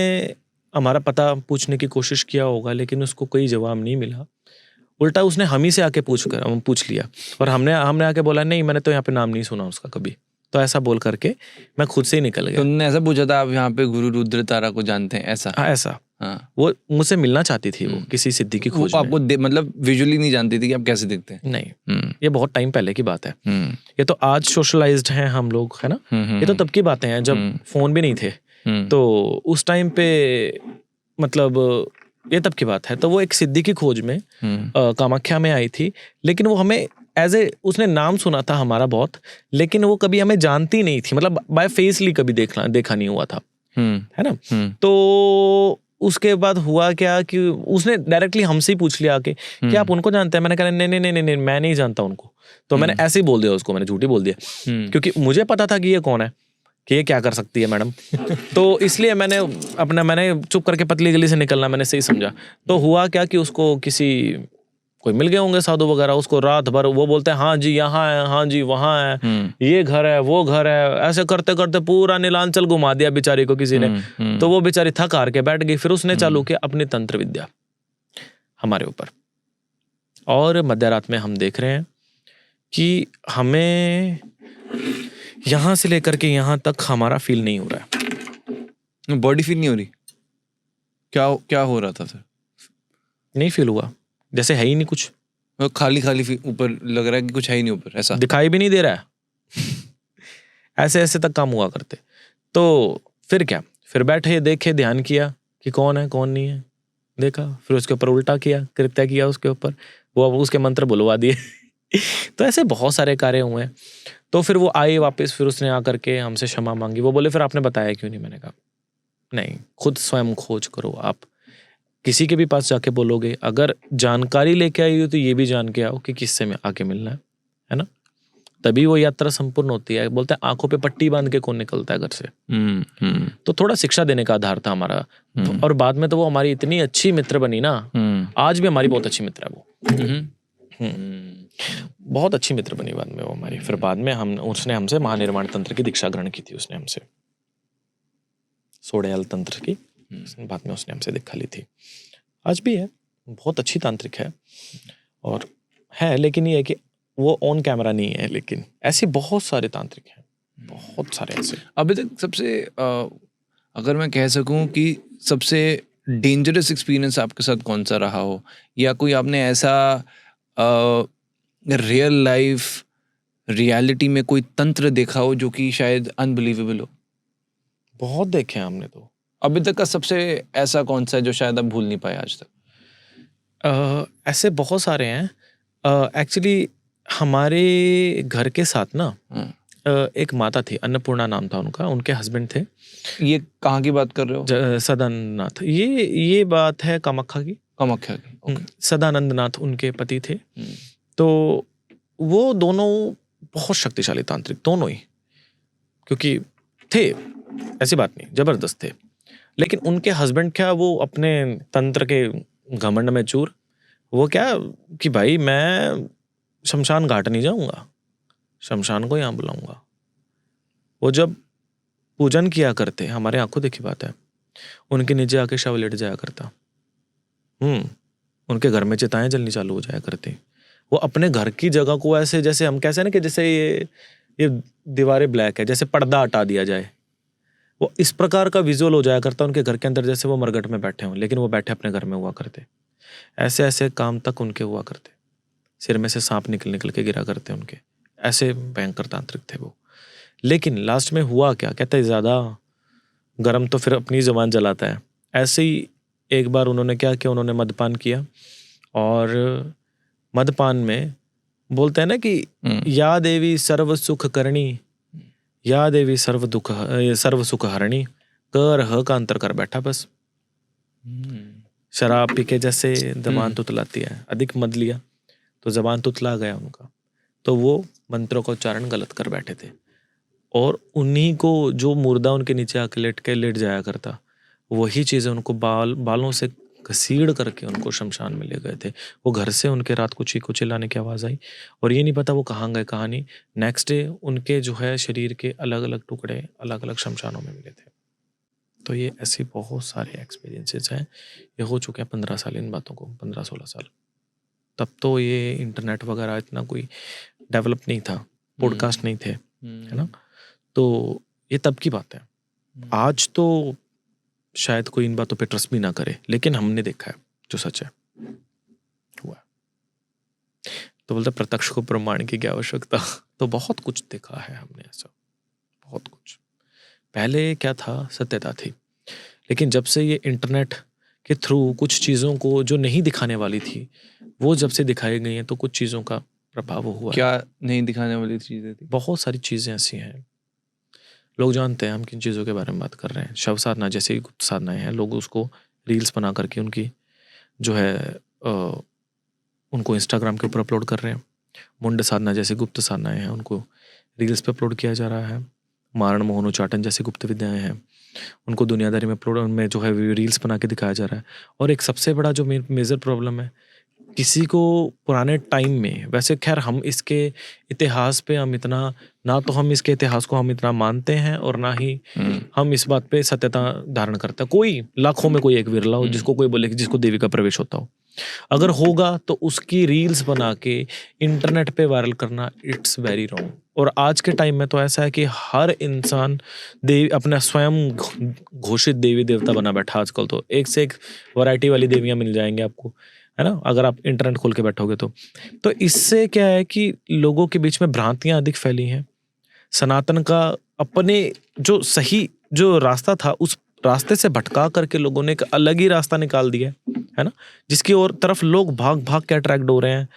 हमारा पता पूछने की कोशिश किया होगा, लेकिन उसको कोई जवाब नहीं मिला। उल्टा उसने हम ही से आके पूछ लिया, और हमने आके बोला नहीं मैंने तो यहाँ पे नाम नहीं सुना उसका कभी। तो ऐसा बोल करके मैं खुद से ही निकल गया। तो उन्होंने ऐसा पूछा था आप यहाँ पे गुरु रुद्र तारा को जानते हैं? ऐसा? हाँ ऐसा। हाँ, वो मुझसे मिलना चाहती थी, वो किसी सिद्धि की खोज में। आपको मतलब विजुअली नहीं जानती थी कि आप कैसे दिखते हैं? नहीं, ये बहुत टाइम पहले की बात है। ये तो आज सोशलाइज्ड हैं हम लोग, है ना। ये तो तब की बातें हैं जब फोन भी नहीं थे। तो उस टाइम पे मतलब ये तब की बात है। तो वो एक सिद्धि की खोज में कामाख्या में आई थी, लेकिन वो हमें एज ए उसने नाम सुना था हमारा बहुत, लेकिन वो कभी हमें जानती नहीं थी, मतलब बाय फेसली कभी देखा नहीं हुआ था, है ना। तो उसके बाद हुआ क्या कि उसने डायरेक्टली हमसे ही पूछ लिया कि क्या आप उनको जानते हैं? मैंने कहा नहीं मैं नहीं जानता उनको। तो मैंने ऐसे ही बोल दिया उसको, मैंने झूठी बोल दिया, क्योंकि मुझे पता था कि ये कौन है, कि ये क्या कर सकती है मैडम। तो इसलिए मैंने चुप करके पतली गली से निकलना मैंने सही समझा। तो हुआ क्या कि उसको किसी कोई मिल गए होंगे साधु वगैरह, उसको रात भर वो बोलते हैं हाँ जी यहाँ है, हाँ जी वहाँ है, ये घर है, वो घर है, ऐसे करते करते पूरा नीलांचल घुमा दिया बेचारी को किसी ने। तो वो बेचारी थक हार के बैठ गई। फिर उसने चालू किया अपनी तंत्र विद्या हमारे ऊपर। और मध्य रात में हम देख रहे हैं कि हमें यहाँ से लेकर के यहाँ तक हमारा फील नहीं हो रहा है। बॉडी फील नहीं हो रही? क्या क्या हो रहा था फिर? नहीं फील हुआ, जैसे है ही नहीं कुछ, खाली खाली ऊपर लग रहा है कि कुछ है ही नहीं ऊपर, ऐसा दिखाई भी नहीं दे रहा है। ऐसे ऐसे तक काम हुआ करते। तो फिर क्या, फिर बैठे देखे ध्यान किया कि कौन है कौन नहीं है, देखा, फिर उसके ऊपर उल्टा किया, कृत्य किया उसके ऊपर, वो उसके मंत्र बुलवा दिए। तो ऐसे बहुत सारे कार्य हुए। तो फिर वो आए वापस, फिर उसने आकर के हमसे क्षमा मांगी। वो बोले फिर आपने बताया क्यों नहीं? मैंने कहा नहीं, खुद स्वयं खोज करो। आप किसी के भी पास जाके बोलोगे, अगर जानकारी लेके आई हो तो ये भी जान के आओ कि किससे में आके मिलना है ना, तभी वो यात्रा संपूर्ण होती है। बोलते हैं आंखों पे पट्टी बांध के कौन निकलता है घर से। तो थोड़ा शिक्षा देने का आधार था हमारा। तो और बाद में तो वो हमारी इतनी अच्छी मित्र बनी ना, आज भी हमारी बहुत अच्छी मित्र है वो। बहुत अच्छी मित्र बनी बाद में वो हमारी। फिर बाद में उसने हमसे महानिर्माण तंत्र की दीक्षा ग्रहण की थी, उसने हमसे सोडयाल तंत्र की बाद में उसने हमसे दीक्षा ली थी। आज भी है, बहुत अच्छी तांत्रिक है और है, लेकिन ये है कि वो ऑन कैमरा नहीं है। लेकिन ऐसे बहुत सारे तांत्रिक हैं, बहुत सारे ऐसे। अभी तक सबसे अगर मैं कह सकूं कि सबसे डेंजरस एक्सपीरियंस आपके साथ कौन सा रहा हो, या कोई आपने ऐसा रियल लाइफ रियलिटी में कोई तंत्र देखा हो जो कि शायद अनबिलीवेबल हो? बहुत देखे हैं हमने। तो अभी तक का सबसे ऐसा कौन सा है जो शायद आप भूल नहीं पाए आज तक? ऐसे बहुत सारे हैं। एक्चुअली हमारे घर के साथ ना एक माता थी, अन्नपूर्णा नाम था उनका, उनके हस्बैंड थे। ये कहाँ की बात कर रहे हो? सदानंद। ये बात है कामाख्या की। कामाख्या की। सदानंद नाथ उनके पति थे। तो वो दोनों बहुत शक्तिशाली तांत्रिक, दोनों ही, क्योंकि थे, ऐसी बात नहीं, जबरदस्त थे। लेकिन उनके हस्बैंड क्या, वो अपने तंत्र के घमंड में चूर, वो क्या कि भाई मैं शमशान घाट नहीं जाऊंगा, शमशान को यहाँ बुलाऊंगा। वो जब पूजन किया करते, हमारे आंखों देखी बात है, उनके नीचे आके शव लेट जाया करता। उनके घर में चिताएं जलनी चालू हो जाया करती। वो अपने घर की जगह को ऐसे, जैसे हम कैसे ना कि जैसे ये दीवारें ब्लैक है, जैसे पर्दा हटा दिया जाए, वो इस प्रकार का विजुअल हो जाया करता उनके घर के अंदर, जैसे वो मरघट में बैठे हों, लेकिन वो बैठे अपने घर में हुआ करते। ऐसे ऐसे काम तक उनके हुआ करते। सिर में से सांप निकल निकल के गिरा करते उनके, ऐसे भयंकर तांत्रिक थे वो। लेकिन लास्ट में हुआ क्या, कहते हैं ज़्यादा गर्म तो फिर अपनी ज़ुबान जलाता है। ऐसे ही एक बार उन्होंने क्या किया, उन्होंने मदपान किया, और मदपान में बोलते हैं ना कि या देवी सर्व सुख करणी, या देवी सर्व सुख हरणी, कर ह का अंतर कर बैठा बस। शराब पी के जैसे जबान तुतलाती है, अधिक मद लिया तो जबान तुतला गया उनका, तो वो मंत्रों का उच्चारण गलत कर बैठे थे। और उन्हीं को जो मुर्दा उनके नीचे आके लेट जाया करता, वही चीज़ें उनको बालों से घसीड़ करके उनको शमशान में ले गए थे। वो घर से उनके रात को चीखो चिल्लाने की आवाज़ आई, और ये नहीं पता वो कहाँ गए कहाँ नहीं। नेक्स्ट डे उनके जो है शरीर के अलग अलग टुकड़े अलग अलग शमशानों में मिले थे। तो ये ऐसे बहुत सारे एक्सपीरियंसेस हैं। ये हो चुके हैं 15 साल इन बातों को, 15-16 साल। तब तो ये इंटरनेट वगैरह इतना कोई डेवलप नहीं था, पॉडकास्ट नहीं थे, है ना। तो ये तब की बात है। आज तो शायद कोई इन बातों पे ट्रस्ट भी ना करे, लेकिन हमने देखा है जो सच है हुआ। तो बोलते प्रत्यक्ष को प्रमाण की क्या आवश्यकता। तो बहुत कुछ देखा है हमने, ऐसा बहुत कुछ। पहले क्या था, सत्यता थी, लेकिन जब से ये इंटरनेट के थ्रू कुछ चीज़ों को जो नहीं दिखाने वाली थी, वो जब से दिखाई गई हैं, तो कुछ चीज़ों का प्रभाव हुआ। क्या नहीं दिखाने वाली चीज़ें थी? बहुत सारी चीज़ें ऐसी हैं, लोग जानते हैं हम किन चीज़ों के बारे में बात कर रहे हैं। शव साधना जैसे गुप्त साधनाएं हैं, लोग उसको रील्स बना करके उनकी जो है उनको इंस्टाग्राम के ऊपर अपलोड कर रहे हैं। मुंड साधना जैसे गुप्त साधनाएं हैं, उनको रील्स पे अपलोड किया जा रहा है। मारण मोहनोच्चाटन जैसी गुप्त विद्याएं हैं, उनको दुनियादारी में अपलोड में जो है रील्स बना के दिखाया जा रहा है। और एक सबसे बड़ा जो मेजर प्रॉब्लम है, किसी को पुराने टाइम में, वैसे खैर हम इसके इतिहास पे हम इतना, ना तो हम इसके इतिहास को हम इतना मानते हैं और ना ही हम इस बात पे सत्यता धारण करते हैं। कोई लाखों में कोई एक विरला हो जिसको कोई बोले कि जिसको देवी का प्रवेश होता हो। अगर होगा तो उसकी रील्स बना के इंटरनेट पे वायरल करना इट्स वेरी रॉन्ग। और आज के टाइम में तो ऐसा है कि हर इंसान देवी अपना स्वयं घोषित देवी देवता बना बैठा। आजकल तो एक से एक वैरायटी वाली देवियां मिल जाएंगे आपको, है ना, अगर आप इंटरनेट खोल के बैठोगे तो इससे क्या है कि लोगों के बीच में भ्रांतियां अधिक फैली हैं। सनातन का अपने जो सही जो रास्ता था उस रास्ते से भटका करके लोगों ने एक अलग ही रास्ता निकाल दिया है ना, जिसकी ओर तरफ लोग भाग भाग के अट्रैक्ट हो रहे हैं।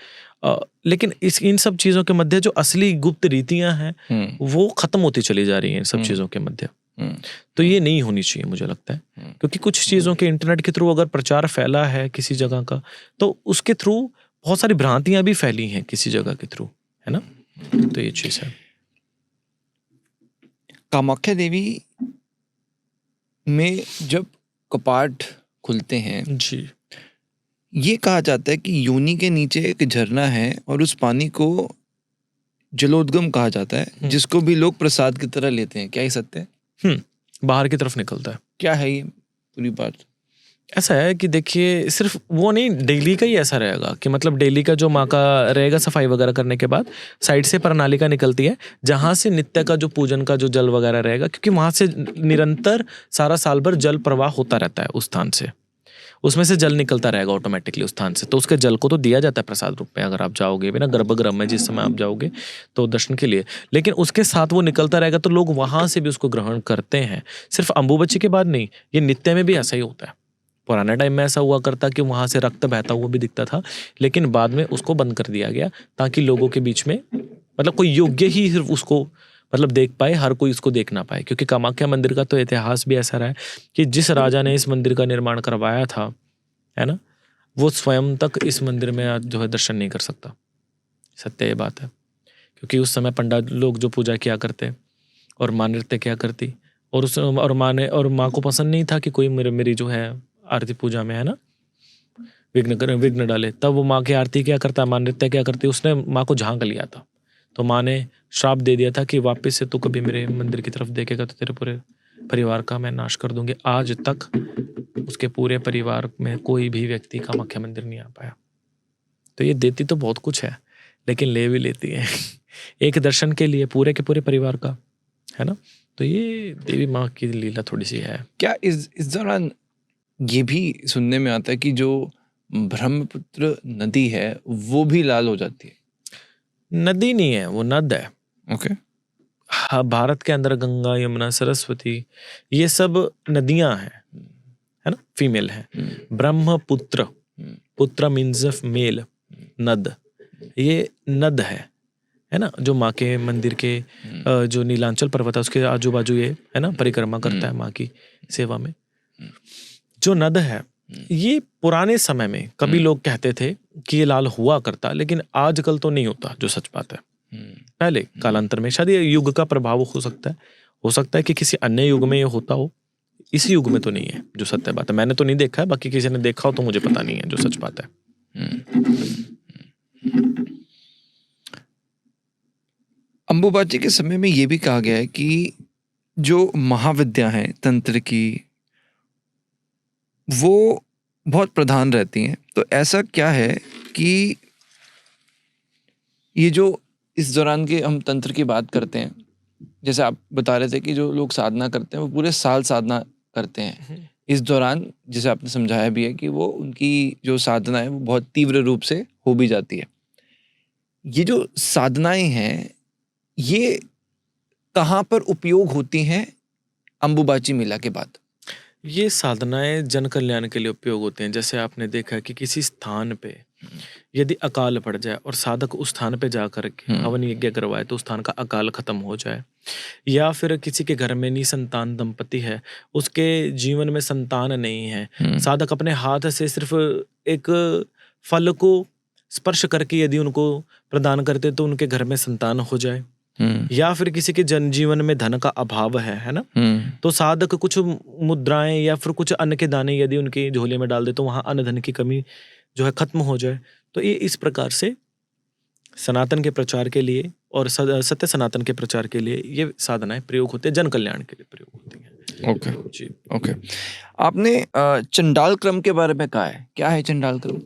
लेकिन इन सब चीजों के मध्य जो असली गुप्त रीतियां हैं वो खत्म होती चली जा रही हैं इन सब चीजों के मध्य। तो ये नहीं होनी चाहिए मुझे लगता है, क्योंकि कुछ चीजों के इंटरनेट के थ्रू अगर प्रचार फैला है किसी जगह का तो उसके थ्रू बहुत सारी भ्रांतियां भी फैली हैं किसी जगह के थ्रू, है ना। तो ये चीज है। कामाख्या देवी में जब कपाट खुलते हैं जी, ये कहा जाता है कि योनि के नीचे एक झरना है और उस पानी को जलोद्गम कहा जाता है, जिसको भी लोग प्रसाद की तरह लेते हैं। क्या ये सत्य है? बाहर की तरफ निकलता है। क्या है ये पूरी बात? ऐसा है कि देखिए सिर्फ वो नहीं, डेली का ही ऐसा रहेगा कि मतलब डेली का जो माँ का रहेगा सफाई वगैरह करने के बाद साइड से प्रणालिका निकलती है जहाँ से नित्य का जो पूजन का जो जल वगैरह रहेगा, क्योंकि वहाँ से निरंतर सारा साल भर जल प्रवाह होता रहता है उस स्थान से, उसमें से जल निकलता रहेगा ऑटोमेटिकली उस स्थान से। तो उसके जल को तो दिया जाता है प्रसाद रूप में अगर आप जाओगे बिना गर्भगृह में जिस समय आप जाओगे तो दर्शन के लिए, लेकिन उसके साथ वो निकलता रहेगा तो लोग वहां से भी उसको ग्रहण करते हैं। सिर्फ अम्बुबच्ची के बाद नहीं, ये नित्य में भी ऐसा ही होता है। पुराने टाइम में ऐसा हुआ करता कि वहां से रक्त बहता हुआ भी दिखता था, लेकिन बाद में उसको बंद कर दिया गया ताकि लोगों के बीच में मतलब कोई योग्य ही सिर्फ उसको मतलब देख पाए, हर कोई इसको देख ना पाए। क्योंकि कामाख्या मंदिर का तो इतिहास भी ऐसा रहा है कि जिस राजा ने इस मंदिर का निर्माण करवाया था, है ना, वो स्वयं तक इस मंदिर में जो है दर्शन नहीं कर सकता। सत्य ये बात है, क्योंकि उस समय पंडित लोग जो पूजा किया करते और माँ नृत्य किया करती और माँ को पसंद नहीं था कि कोई मेरी जो है आरती पूजा में, है ना, विघ्न डाले। तब वो माँ की आरती क्या करता, माँ नृत्य क्या करती, उसने माँ को झांक लिया था। तो माँ ने श्राप दे दिया था कि वापस से तू कभी मेरे मंदिर की तरफ देखेगा तो तेरे पूरे परिवार का मैं नाश कर दूंगी। आज तक उसके पूरे परिवार में कोई भी व्यक्ति कामाख्या मंदिर नहीं आ पाया। तो ये देती तो बहुत कुछ है लेकिन ले भी लेती है एक दर्शन के लिए पूरे के पूरे परिवार का, है ना। तो ये देवी माँ की लीला थोड़ी सी है। क्या इस दौरान ये भी सुनने में आता है कि जो ब्रह्मपुत्र नदी है वो भी लाल हो जाती है? नदी नहीं है, वो नद है। ओके। हाँ, भारत के अंदर गंगा, यमुना, सरस्वती ये सब नदियां हैं, है ना, फीमेल है। ब्रह्मपुत्र, पुत्र मीन्स मेल, नद, ये नद है ना, जो माँ के मंदिर के जो नीलांचल पर्वत है उसके आजू बाजू ये, है ना, परिक्रमा करता है माँ की सेवा में। जो नद है ये पुराने समय में कभी लोग कहते थे कि ये लाल हुआ करता, लेकिन आजकल तो नहीं होता, जो सच बात है। पहले कालांतर में शायद ये युग का प्रभाव हो सकता है कि किसी अन्य युग में ये होता हो, इस युग में तो नहीं है, जो सत्य बात है। मैंने तो नहीं देखा है, बाकी किसी ने देखा हो तो मुझे पता नहीं है, जो सच बात है। अंबुबाची के समय में ये भी कहा गया है कि जो महाविद्या है तंत्र की वो बहुत प्रधान रहती हैं। तो ऐसा क्या है कि ये जो इस दौरान के हम तंत्र की बात करते हैं, जैसे आप बता रहे थे कि जो लोग साधना करते हैं वो पूरे साल साधना करते हैं, इस दौरान जैसे आपने समझाया भी है कि वो उनकी जो साधना है वो बहुत तीव्र रूप से हो भी जाती है। ये जो साधनाएं हैं ये कहाँ पर उपयोग होती हैं अंबुबाची मेला के बाद? ये साधनाएं जन कल्याण के लिए उपयोग होते हैं। जैसे आपने देखा कि किसी स्थान पे यदि अकाल पड़ जाए और साधक उस स्थान पे जाकर के हवन यज्ञ करवाए तो उस स्थान का अकाल खत्म हो जाए, या फिर किसी के घर में निसंतान दंपति है, उसके जीवन में संतान नहीं है, साधक अपने हाथ से सिर्फ एक फल को स्पर्श करके यदि उनको प्रदान करते तो उनके घर में संतान हो जाए, या फिर किसी के जन जीवन में धन का अभाव है ना, तो साधक कुछ मुद्राएं या फिर कुछ अन्न के दाने यदि उनकी झोले में डाल दे तो वहां अन्न धन की कमी जो है खत्म हो जाए। तो ये इस प्रकार से सनातन के प्रचार के लिए और सत्य सनातन के प्रचार के लिए ये साधनाएं प्रयोग होते हैं, जन कल्याण के लिए प्रयोग होती हैं। ओके जी। ओके। आपने चंडाल क्रम के बारे में कहा है, क्या है चंडाल क्रम?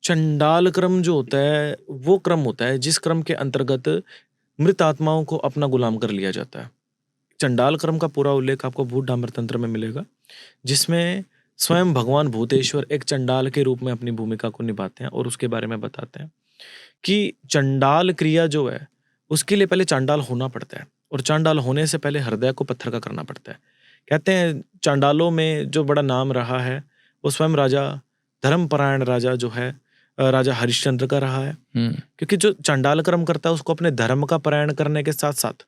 चंडाल क्रम जो होता है वो क्रम होता है जिस क्रम के अंतर्गत मृत आत्माओं को अपना गुलाम कर लिया जाता है। चंडाल क्रम का पूरा उल्लेख आपको भूत डामर तंत्र में मिलेगा, जिसमें स्वयं भगवान भूतेश्वर एक चंडाल के रूप में अपनी भूमिका को निभाते हैं और उसके बारे में बताते हैं कि चंडाल क्रिया जो है उसके लिए पहले चांडाल होना पड़ता है, और चांडाल होने से पहले हृदय को पत्थर का करना पड़ता है। कहते हैं चांडालों में जो बड़ा नाम रहा है वो स्वयं राजा धर्मपरायण राजा जो है राजा हरिश्चंद्र का रहा है, क्योंकि जो चंडाल कर्म करता है उसको अपने धर्म का परायण करने के साथ साथ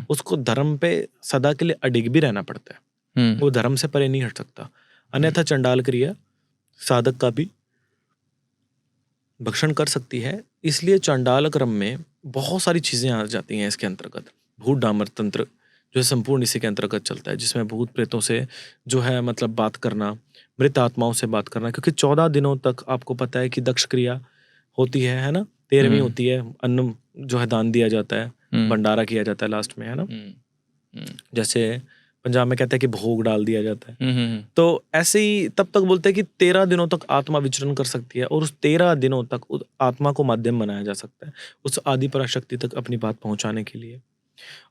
उसको धर्म पे सदा के लिए अडिग भी रहना पड़ता है। वो धर्म से परे नहीं हट सकता, अन्यथा चंडाल क्रिया साधक का भी भक्षण कर सकती है। इसलिए चंडाल क्रम में बहुत सारी चीजें आ जाती हैं इसके अंतर्गत। भूत डामर तंत्र जो है संपूर्ण इसी के अंतर्गत चलता है, जिसमें भूत प्रेतों से जो है मतलब बात करना, मृत आत्माओं से बात करना, क्योंकि 14 दिनों तक आपको पता है कि दक्ष क्रिया होती है ना, 13वीं होती है, अन्न जो है दान दिया जाता है, भंडारा किया जाता है लास्ट में, है ना। जैसे पंजाब में कहते हैं कि भोग डाल दिया जाता है। तो ऐसे ही तब तक बोलते हैं कि 13 दिनों तक आत्मा विचरण कर सकती है, और उस 13 दिनों तक उस आत्मा को माध्यम बनाया जा सकता है उस आदि पराशक्ति तक अपनी बात पहुंचाने के लिए।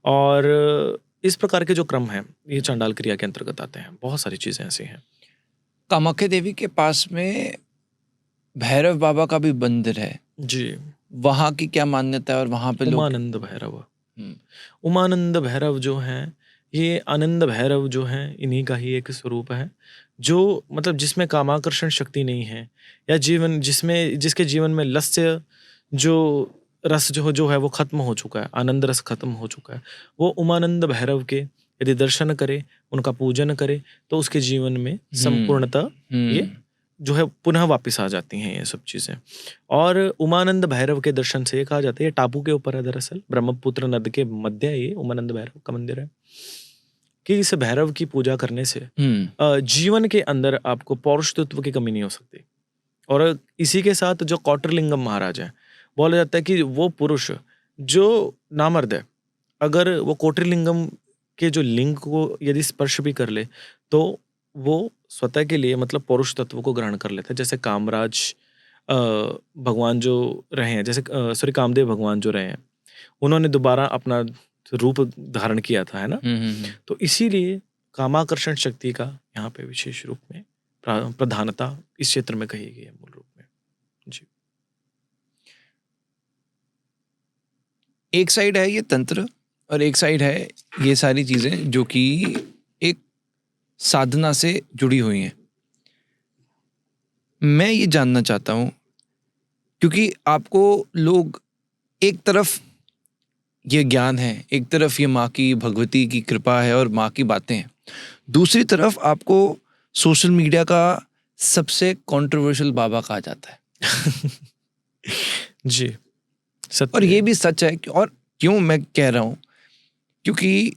और इस प्रकार के जो क्रम हैं ये चांडाल क्रिया के अंतर्गत आते हैं। बहुत सारी चीजें ऐसी हैं। कामाख्या देवी के पास में भैरव बाबा का भी मंदिर है जी, वहाँ की क्या मान्यता है? और वहाँ पे लोग उमानंद भैरव, उमानंद भैरव जो हैं, ये आनंद भैरव जो हैं इन्हीं का ही एक स्वरूप है, जो मतलब जिसमें कामाकर्षण शक्ति नहीं है, या जीवन जिसके जीवन में लस्य जो रस जो है वो खत्म हो चुका है, आनंद रस खत्म हो चुका है, वो उमानंद भैरव के यदि दर्शन करे, उनका पूजन करे, तो उसके जीवन में संपूर्णता ये जो है पुनः वापस आ जाती हैं ये सब चीजें। और उमानंद भैरव के दर्शन से ये कहा जाता है, ये टापू के ऊपर है दरअसल, ब्रह्मपुत्र नद के मध्य ये उमानंद भैरव का मंदिर है, कि इस भैरव की पूजा करने से जीवन के अंदर आपको पौरुष तत्व की कमी नहीं हो सकती। और इसी के साथ जो कौटरलिंगम महाराज है, बोला जाता है कि वो पुरुष जो नामर्द है, अगर वो कोटरलिंगम के जो लिंग को यदि स्पर्श भी कर ले तो वो स्वतः के लिए मतलब पौरुष तत्व को ग्रहण कर लेता है। जैसे कामराज भगवान जो रहे हैं, जैसे सॉरी कामदेव भगवान जो रहे हैं, उन्होंने दोबारा अपना रूप धारण किया था, है ना। तो इसीलिए कामाकर्षण शक्ति का यहाँ पे विशेष रूप में प्रधानता इस क्षेत्र में कही गई है मूल रूप में। जी, एक साइड है ये तंत्र और एक साइड है ये सारी चीजें जो कि एक साधना से जुड़ी हुई हैं। मैं ये जानना चाहता हूँ, क्योंकि आपको लोग एक तरफ ये ज्ञान है, एक तरफ ये माँ की भगवती की कृपा है और माँ की बातें हैं, दूसरी तरफ आपको सोशल मीडिया का सबसे कंट्रोवर्शियल बाबा कहा जाता है। जी, और ये भी सच है और क्यों मैं कह रहा हूँ, क्योंकि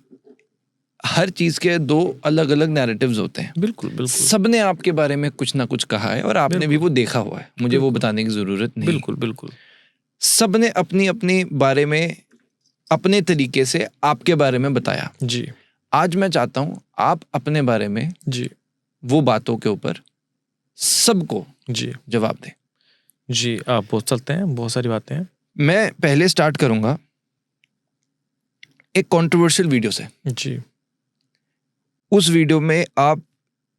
हर चीज के दो अलग अलग नैरेटिव्स होते हैं। बिल्कुल बिल्कुल, सबने आपके बारे में कुछ ना कुछ कहा है और आपने भी वो देखा हुआ है, मुझे वो बताने की जरूरत नहीं। बिल्कुल बिल्कुल, सबने अपनी अपनी बारे में अपने तरीके से आपके बारे में बताया। जी, आज मैं चाहता हूँ आप अपने बारे में जी, वो बातों के ऊपर सबको जी, जवाब दें। जी, आप बहुत चलते हैं, बहुत सारी बातें हैं। मैं पहले स्टार्ट करूंगा एक कंट्रोवर्शियल वीडियो से। जी, उस वीडियो में आप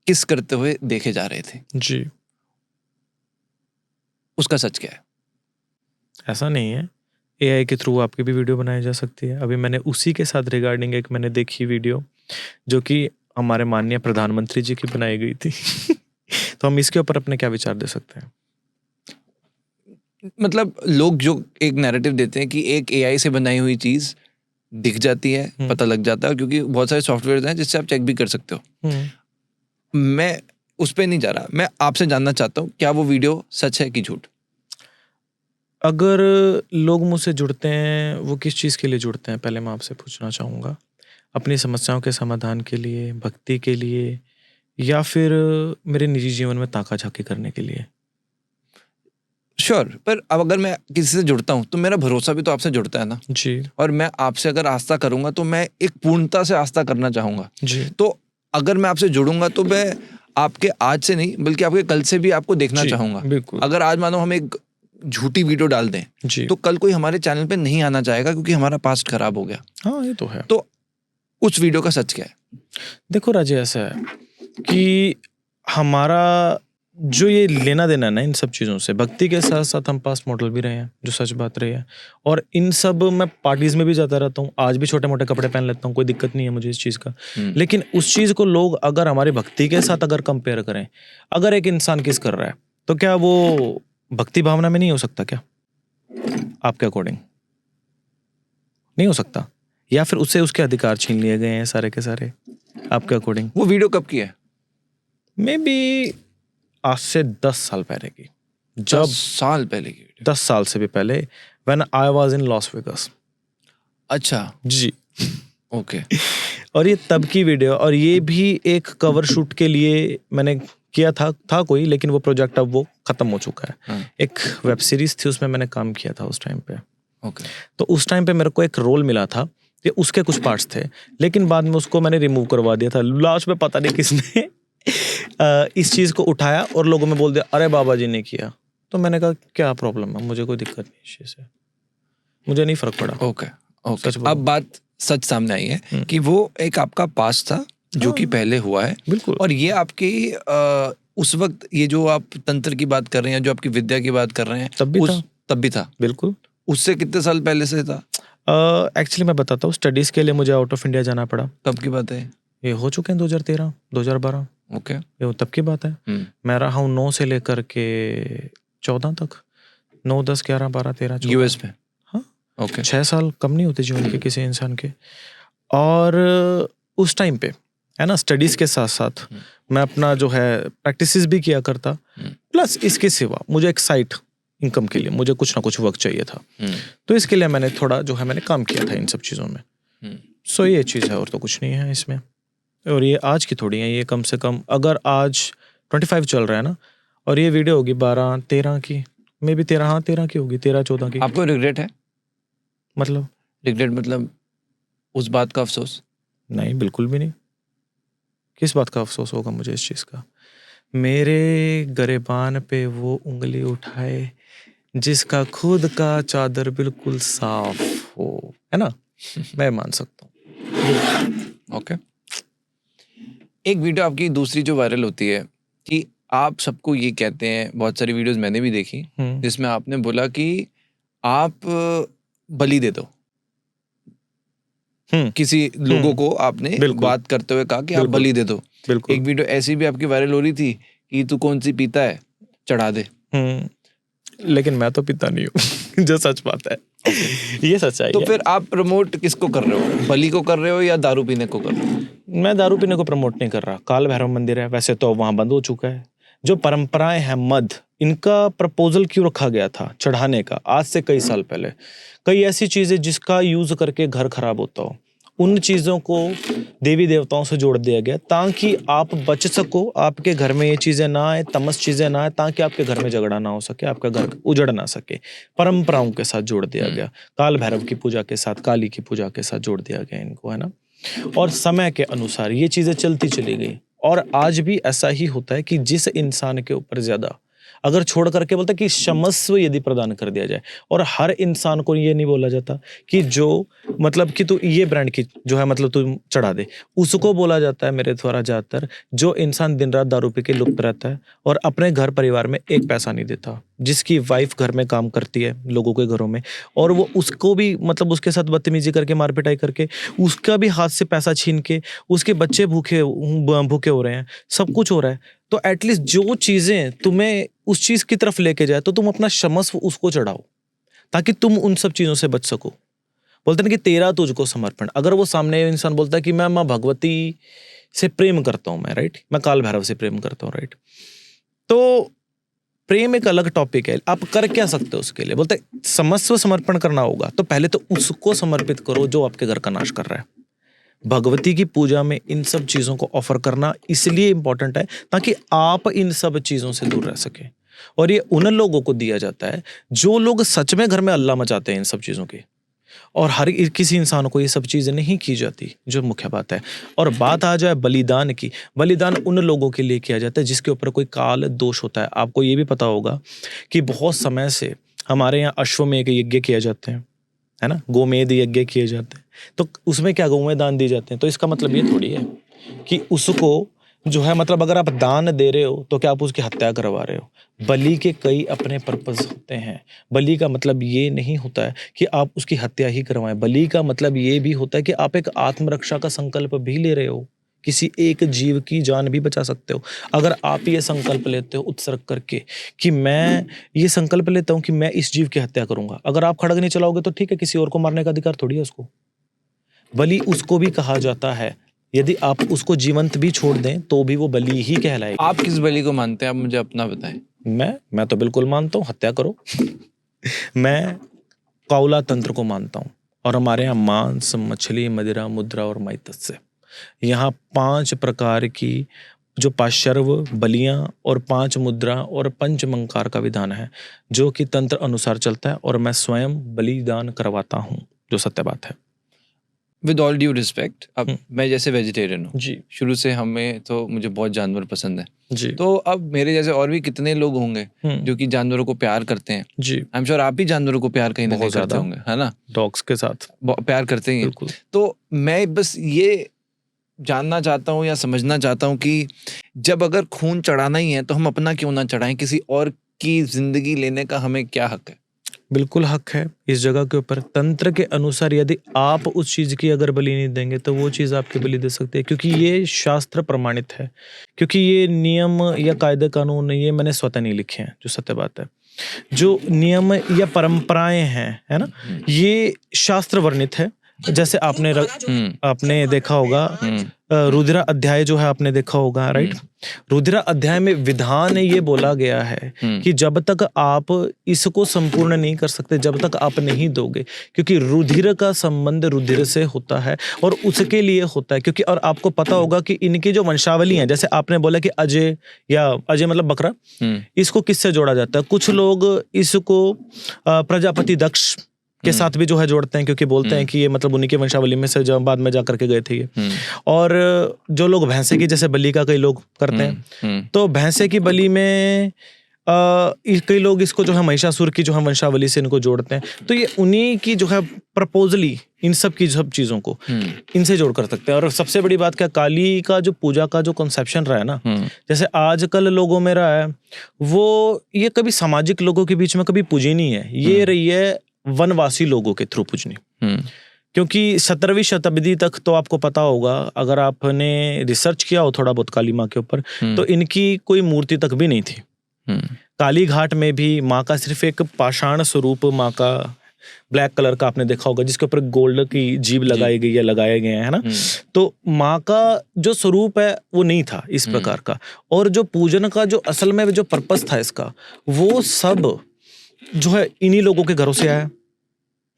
किस करते हुए देखे जा रहे थे? जी, उसका सच क्या है? ऐसा नहीं है, एआई के थ्रू आपकी भी वीडियो बनाई जा सकती है। अभी मैंने उसी के साथ रिगार्डिंग एक मैंने देखी वीडियो जो कि हमारे माननीय प्रधानमंत्री जी की बनाई गई थी। तो हम इसके ऊपर अपने क्या विचार दे सकते हैं? मतलब लोग जो एक नैरेटिव देते हैं कि एक एआई से बनाई हुई चीज दिख जाती है, पता लग जाता है, क्योंकि बहुत सारे सॉफ्टवेयर हैं जिससे आप चेक भी कर सकते हो। मैं उस पर नहीं जा रहा, मैं आपसे जानना चाहता हूँ क्या वो वीडियो सच है कि झूठ? अगर लोग मुझसे जुड़ते हैं, वो किस चीज़ के लिए जुड़ते हैं, पहले मैं आपसे पूछना चाहूँगा। अपनी समस्याओं के समाधान के लिए, भक्ति के लिए, या फिर मेरे निजी जीवन में ताका झाकी करने के लिए? श्योर, पर अब अगर मैं किसी से जुड़ता हूँ तो मेरा भरोसा भी तो आपसे जुड़ता है ना। जी और मैं आपसे अगर आस्था करूंगा तो मैं एक पूर्णता से आस्था करना चाहूंगा। जी तो अगर मैं आपसे जुड़ूंगा तो मैं आपके आज से नहीं बल्कि आपके कल से भी आपको देखना जी, चाहूंगा। बिल्कुल। अगर आज मानो हम एक झूठी वीडियो डाल दें जी तो कल कोई हमारे चैनल पे नहीं आना चाहेगा क्योंकि हमारा पास्ट खराब हो गया। हाँ, ये तो है। तो उस वीडियो का सच क्या है? देखो राजे, ऐसा है कि हमारा जो ये लेना देना है ना इन सब चीज़ों से, भक्ति के साथ साथ हम पास्ट मॉडल भी रहे हैं, जो सच बात रही है। और इन सब मैं पार्टीज में भी जाता रहता हूँ, आज भी छोटे मोटे कपड़े पहन लेता हूँ, कोई दिक्कत नहीं है मुझे इस चीज़ का। लेकिन उस चीज़ को लोग अगर हमारी भक्ति के साथ अगर कंपेयर करें, अगर एक इंसान किस कर रहा है तो क्या वो भक्ति भावना में नहीं हो सकता क्या? आपके अकॉर्डिंग नहीं हो सकता? या फिर उससे उसके अधिकार छीन लिए गए हैं सारे के सारे आपके अकॉर्डिंग? वो वीडियो कब की है? मे बी आज से 10 साल पहले की, 10 साल पहले की वीडियो? 10 साल से भी पहले, when I was in Las Vegas. अच्छा, जी ओके। और ये तब की वीडियो, और ये भी एक कवर शूट के लिए मैंने किया था कोई, लेकिन वो प्रोजेक्ट अब वो खत्म हो चुका है। हाँ, एक वेब सीरीज थी, उसमें मैंने काम किया था उस टाइम पे। ओके। तो उस टाइम पे मेरे को एक रोल मिला था, ये उसके कुछ पार्ट्स थे, लेकिन बाद में उसको मैंने रिमूव करवा दिया था। लास्ट में पता नहीं किसने इस चीज़ को उठाया और लोगों में बोल दिया अरे बाबा जी ने किया। तो मैंने कहा क्या प्रॉब्लम है, मुझे कोई दिक्कत नहीं इस चीज़ से, मुझे नहीं फर्क पड़ा। Okay okay. सच बोलो। अब बात सच सामने आई है कि वो एक आपका पास्ट था जो कि पहले हुआ है, बिल्कुल। और ये आपकी उस वक्त ये जो आप तंत्र की बात कर रहे हैं, जो आपकी विद्या की बात कर रहे हैं, तब भी था। तब भी था। बिल्कुल। उससे कितने साल पहले से था? एक्चुअली मैं बताता हूँ, स्टडीज़ के लिए मुझे आउट ऑफ इंडिया जाना पड़ा। कब की बात है? ये हो चुके हैं 2013 2012, ओके। ये वो तब की बात है। मैं रहा हूँ 9 से लेकर के 14 तक, 9 10 11 12 13 14। यूएस में? हाँ, ओके। 6 साल कम नहीं होते जीवन के किसी इंसान के। और उस टाइम पे है ना, स्टडीज़ के साथ साथ मैं अपना जो है प्रैक्टिसेस भी किया करता, प्लस इसके सिवा मुझे एक साइड इनकम के लिए मुझे कुछ ना कुछ वर्क चाहिए था। तो इसके लिए मैंने थोड़ा जो है मैंने काम किया था इन सब चीज़ों में। सो ये चीज़ है, और तो कुछ नहीं है इसमें। और ये आज की थोड़ी है, ये कम से कम अगर आज 25 चल रहा है ना, और ये वीडियो होगी 12 13 की, मे बी 13, हाँ 13 की होगी, 13 14 की। आपको रिग्रेट है? मतलब रिग्रेट मतलब उस बात का अफसोस? नहीं, बिल्कुल भी नहीं। किस बात का अफसोस होगा मुझे इस चीज़ का? मेरे गरेबान पे वो उंगली उठाए जिसका खुद का चादर बिल्कुल साफ हो, है ना? मैं मान सकता हूँ। ओके। एक वीडियो आपकी दूसरी जो वायरल होती है कि आप सबको ये कहते हैं, बहुत सारी वीडियोस मैंने भी देखी, जिसमें आपने बोला कि आप बलि दे दो। किसी लोगों को आपने बात करते हुए कहा कि आप बलि दे दो। एक वीडियो ऐसी भी आपकी वायरल हो रही थी कि तू कौन सी पीता है, चढ़ा दे। लेकिन मैं तो पीता नहीं हूँ जो सच बात है। ये सच्चाई तो है। फिर आप प्रमोट किसको कर रहे हो, बलि को कर रहे हो या दारू पीने को कर रहे हो? मैं दारू पीने को प्रमोट नहीं कर रहा। काल भैरव मंदिर है, वैसे तो वहाँ बंद हो चुका है। जो परंपराएं हैं, मध, इनका प्रपोजल क्यों रखा गया था चढ़ाने का आज से कई साल पहले? कई ऐसी चीजें जिसका यूज करके घर खराब होता हो, उन चीज़ों को देवी देवताओं से जोड़ दिया गया ताकि आप बच सको, आपके घर में ये चीज़ें ना आए, तमस चीज़ें ना आए, ताकि आपके घर में झगड़ा ना हो सके, आपका घर उजड़ ना सके। परंपराओं के साथ जोड़ दिया गया, काल भैरव की पूजा के साथ, काली की पूजा के साथ जोड़ दिया गया इनको, है ना। और समय के अनुसार ये चीज़ें चलती चली गई, और आज भी ऐसा ही होता है कि जिस इंसान के ऊपर ज़्यादा अगर छोड़ करके बोलता कि क्षमस्व यदि प्रदान कर दिया जाए, और हर इंसान को ये नहीं बोला जाता कि जो मतलब कि तू ये ब्रांड की जो है मतलब तू चढ़ा दे, उसको बोला जाता है मेरे द्वारा ज़्यादातर जो इंसान दिन रात दारू पी के लुप्त रहता है और अपने घर परिवार में एक पैसा नहीं देता, जिसकी वाइफ घर में काम करती है लोगों के घरों में, और वो उसको भी मतलब उसके साथ बदतमीजी करके, मार पिटाई करके, उसका भी हाथ से पैसा छीन के, उसके बच्चे भूखे हो रहे हैं, सब कुछ हो रहा है। तो एटलीस्ट जो चीजें तुम्हें उस चीज की तरफ लेके जाए तो तुम अपना क्षमस्व उसको चढ़ाओ ताकि तुम उन सब चीजों से बच सको। बोलते हैं कि तेरा तुझको समर्पण। अगर वो सामने इंसान बोलता है कि मैं माँ भगवती से प्रेम करता हूं, मैं राइट, मैं काल भैरव से प्रेम करता हूं, राइट, तो प्रेम एक अलग टॉपिक है, आप कर क्या सकते हो उसके लिए। बोलते हैं समस्व समर्पण करना होगा तो पहले तो उसको समर्पित करो जो आपके घर का नाश कर रहा है। भगवती की पूजा में इन सब चीज़ों को ऑफर करना इसलिए इम्पोर्टेंट है ताकि आप इन सब चीज़ों से दूर रह सके। और ये उन लोगों को दिया जाता है जो लोग सच में घर में अल्लाह मचाते हैं इन सब चीज़ों की, और हर किसी इंसान को ये सब चीज़ें नहीं की जाती, जो मुख्य बात है। और बात आ जाए बलिदान की, बलिदान उन लोगों के लिए किया जाता है जिसके ऊपर कोई काल दोष होता है। आपको ये भी पता होगा कि बहुत समय से हमारे यहाँ अश्वमेध यज्ञ किए जाते हैं, है ना, गोमेध यज्ञ किए जाते हैं, तो उसमें क्या गौएं दान दी जाते हैं। तो इसका मतलब ये थोड़ी है कि उसको जो है, मतलब अगर आप दान दे रहे हो तो क्या आप उसकी हत्या करवा रहे हो। बलि के कई अपने पर्पस होते हैं। बलि का मतलब ये नहीं होता है कि आप उसकी हत्या ही करवाएं। बलि का मतलब ये भी होता है कि आप एक आत्मरक्षा का संकल्प भी ले रहे हो, किसी एक जीव की जान भी बचा सकते हो। अगर आप ये संकल्प लेते हो उत्सर्ग करके कि मैं ये संकल्प लेता हूँ कि मैं इस जीव की हत्या करूंगा, अगर आप खड़ग नहीं चलाओगे तो ठीक है, किसी और को मारने का अधिकार थोड़ी है उसको। बलि उसको भी कहा जाता है, यदि आप उसको जीवंत भी छोड़ दें तो भी वो बलि ही कहलाएगी। आप किस बलि को मानते हैं, आप मुझे अपना बताएं। मैं तो बिल्कुल मानता हूँ, हत्या करो। मैं कौला तंत्र को मानता हूँ, और हमारे यहाँ मांस, मछली, मदिरा, मुद्रा और मैतस्य, यहाँ 5 प्रकार की जो पाशर्व बलियां और 5 मुद्रा और पंचमंकार का विधान है, जो कि तंत्र अनुसार चलता है, और मैं स्वयं बलिदान करवाता हूँ, जो सत्य बात है। विद ऑल ड्यू रिस्पेक्ट, अब मैं जैसे वेजिटेरियन हूँ जी शुरू से, हमें तो मुझे बहुत जानवर पसंद है, जी तो अब मेरे जैसे और भी कितने लोग होंगे जो कि जानवरों को प्यार करते हैं। जी, आई एम श्योर आप भी जानवरों को प्यार कहीं ना कहीं बहुत करते ज्यादा। होंगे, है ना, डॉग्स के साथ प्यार करते ही हैं। बिल्कुल। तो मैं बस ये जानना चाहता हूँ या समझना चाहता हूँ कि जब अगर खून चढ़ाना ही है तो हम अपना क्यों ना चढ़ाएं, किसी और की जिंदगी लेने का हमें क्या हक है? बिल्कुल हक है इस जगह के ऊपर। तंत्र के अनुसार यदि आप उस चीज की अगर बलि नहीं देंगे तो वो चीज आपकी बलि दे सकती है, क्योंकि ये शास्त्र प्रमाणित है, क्योंकि ये नियम या कायदे कानून ये मैंने स्वतः नहीं लिखे हैं, जो सत्य बात है। जो नियम या परंपराएं हैं, है ना, ये शास्त्र वर्णित है। जैसे आपने देखा होगा रुद्रा अध्याय जो है, आपने देखा होगा, राइट। रुद्रा अध्याय में विधान ये बोला गया है कि जब तक आप इसको संपूर्ण नहीं कर सकते, जब तक आप नहीं दोगे, क्योंकि रुधिर का संबंध रुधिर से होता है और उसके लिए होता है। क्योंकि और आपको पता होगा कि इनकी जो वंशावली है, जैसे आपने बोला कि अजय, या अजय मतलब बकरा, इसको किससे जोड़ा जाता है? कुछ लोग इसको प्रजापति दक्ष के साथ भी जो है जोड़ते हैं, क्योंकि बोलते हैं कि ये मतलब उन्हीं के वंशावली में से जब बाद में जा करके गए थे ये। और जो लोग भैंसे की जैसे बलि का कई लोग करते हैं, तो भैंसे की बलि में कई लोग इसको जो है महिषासुर की जो है वंशावली से इनको जोड़ते हैं। तो ये उन्हीं की जो है प्रपोजली इन सब की सब चीजों को इनसे जोड़ कर सकते हैं। और सबसे बड़ी बात क्या, काली का जो पूजा का जो कॉन्सेप्शन रहा है ना, जैसे आजकल लोगों में रहा है, वो ये कभी सामाजिक लोगों के बीच में कभी पूजी नहीं है, ये रही है वनवासी लोगों के थ्रू पूजनी। क्योंकि 17वीं शताब्दी तक तो आपको पता होगा, अगर आपने रिसर्च किया हो थोड़ा बहुत काली माँ के ऊपर, तो इनकी कोई मूर्ति तक भी नहीं थी। काली घाट में भी माँ का सिर्फ एक पाषाण स्वरूप माँ का ब्लैक कलर का आपने देखा होगा, जिसके ऊपर गोल्ड की जीभ लगाई गई है, लगाए गए हैं, है ना। तो माँ का जो स्वरूप है वो नहीं था इस प्रकार का। और जो पूजन का जो असल में जो पर्पस था इसका, वो सब जो है इन्हीं लोगों के घरों से आया।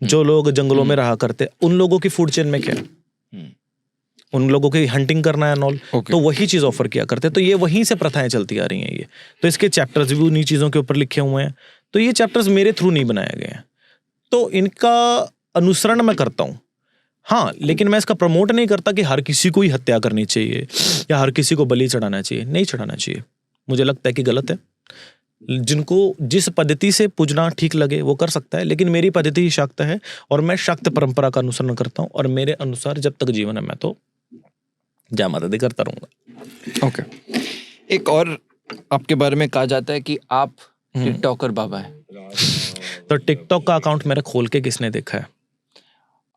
जो लोग जंगलों में रहा करते, उन लोगों की फूड चेन में क्या, उन लोगों की हंटिंग करना है नॉल, तो वही चीज ऑफर किया करते। तो ये वहीं से प्रथाएं चलती आ रही हैं ये। तो इसके चैप्टर्स भी उन्हीं चीजों के ऊपर लिखे हुए हैं। तो ये चैप्टर्स मेरे थ्रू नहीं बनाए गए हैं, तो इनका अनुसरण मैं करता हूँ, हाँ, लेकिन मैं इसका प्रमोट नहीं करता कि हर किसी को ही हत्या करनी चाहिए या हर किसी को बलि चढ़ाना चाहिए। नहीं चढ़ाना चाहिए, मुझे लगता है कि गलत है। जिनको जिस पद्धति से पूजना ठीक लगे वो कर सकता है, लेकिन मेरी पद्धति ही शाक्त है और मैं शाक्त परंपरा का अनुसरण करता हूँ, और मेरे अनुसार जब तक जीवन है मैं तो जय माता दी करता रहूंगा। ओके। एक और आपके बारे में कहा जाता है कि आप टिकटॉकर बाबा हैं। तो टिकटॉक का अकाउंट मेरा खोल के किसने देखा है?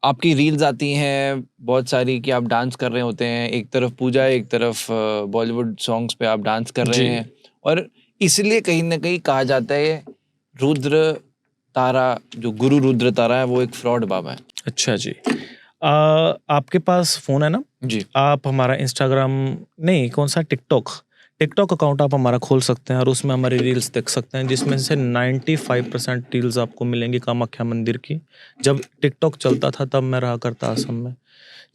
आपकी रील्स आती हैं बहुत सारी कि आप डांस कर रहे होते हैं, एक तरफ पूजा, एक तरफ बॉलीवुड सॉन्ग्स पे आप डांस कर रहे हैं, और इसलिए कहीं ना कहीं कहा जाता है रुद्र तारा, जो गुरु रुद्र तारा है, वो एक फ्रॉड बाबा है। अच्छा जी। आपके पास फोन है ना जी, आप हमारा इंस्टाग्राम नहीं, कौन सा, टिकटॉक अकाउंट आप हमारा खोल सकते हैं और उसमें हमारी रील्स देख सकते हैं, जिसमें से 95% रील्स आपको मिलेंगी कामाख्या मंदिर की। जब टिकटॉक चलता था तब मैं रहा करता असम में,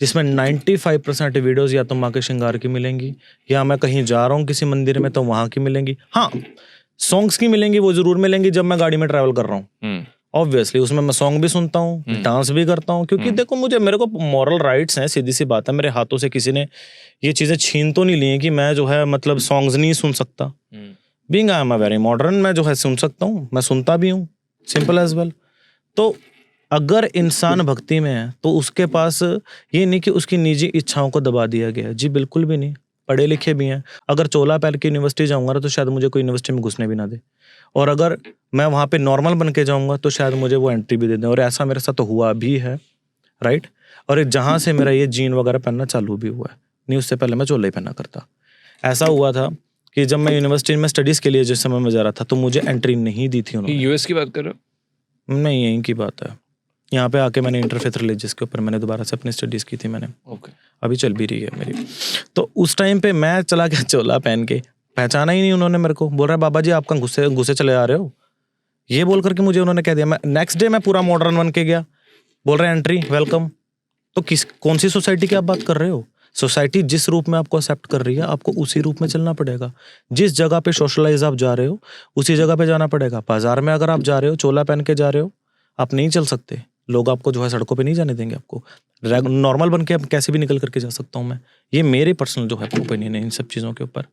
जिसमें 95% वीडियोस या तो माँ के श्रृंगार की मिलेंगी, या मैं कहीं जा रहा हूँ किसी मंदिर में तो वहाँ की मिलेंगी। हाँ, सॉन्ग्स की मिलेंगी वो जरूर मिलेंगी जब मैं गाड़ी में ट्रैवल कर रहा हूँ, ऑब्वियसली उसमें मैं सॉन्ग भी सुनता हूँ, डांस भी करता हूँ, क्योंकि देखो मेरे को मॉरल राइट्स हैं, सीधी सी बात है। मेरे हाथों से किसी ने ये चीजें छीन तो नहीं ली है कि मैं जो है मतलब सॉन्ग्स नहीं सुन सकता। Being I am a very modern, मैं जो है सुन सकता हूँ, मैं सुनता भी हूँ, सिंपल एज वेल। तो अगर इंसान भक्ति में है तो उसके पास ये नहीं कि उसकी निजी इच्छाओं को दबा दिया गया है, जी बिल्कुल भी नहीं। पढ़े लिखे भी हैं, अगर चोला पहन के यूनिवर्सिटी जाऊंगा ना तो शायद मुझे कोई यूनिवर्सिटी में घुसने भी ना दे, और अगर मैं वहाँ पे नॉर्मल बन के जाऊंगा तो शायद मुझे वो एंट्री भी दे दें, और ऐसा मेरे साथ तो हुआ भी है, राइट। और जहाँ से मेरा ये जीन वगैरह पहनना चालू भी हुआ है, नहीं उससे पहले मैं चोला ही पहना करता। ऐसा हुआ था कि जब मैं यूनिवर्सिटी में स्टडीज़ के लिए जिस समय में जा रहा था तो मुझे एंट्री नहीं दी थी उन्होंने। यूएस की बात कर रहे हो? नहीं, यहीं की बात है। यहाँ पे आके मैंने इंटरफेथ रिलीजियस के ऊपर मैंने दोबारा से अपनी स्टडीज़ की थी मैंने, अभी चल भी रही है मेरी। तो उस टाइम पे मैं चला गया चोला पहन के, पहचाना ही नहीं उन्होंने मेरे को। बोल रहा है बाबा जी आप कहाँ घुसे चले आ रहे हो, ये बोल करके मुझे उन्होंने कह दिया। मैं नेक्स्ट डे मैं पूरा मॉडर्न बन के गया, बोल रहे हैं एंट्री वेलकम। तो कौन सी सोसाइटी की आप बात कर रहे हो? सोसाइटी जिस रूप में आपको एक्सेप्ट कर रही है आपको उसी रूप में चलना पड़ेगा। जिस जगह पे सोशलाइज आप जा रहे हो उसी जगह पे जाना पड़ेगा। बाजार में अगर आप जा रहे हो चोला पहन के जा रहे हो, आप नहीं चल सकते, लोग आपको जो है सड़कों पे नहीं जाने देंगे। आपको नॉर्मल बन के कैसे भी निकल करके जा सकता हूँ मैं, ये मेरे पर्सनल जो है ओपिनियन है इन सब चीज़ों के ऊपर।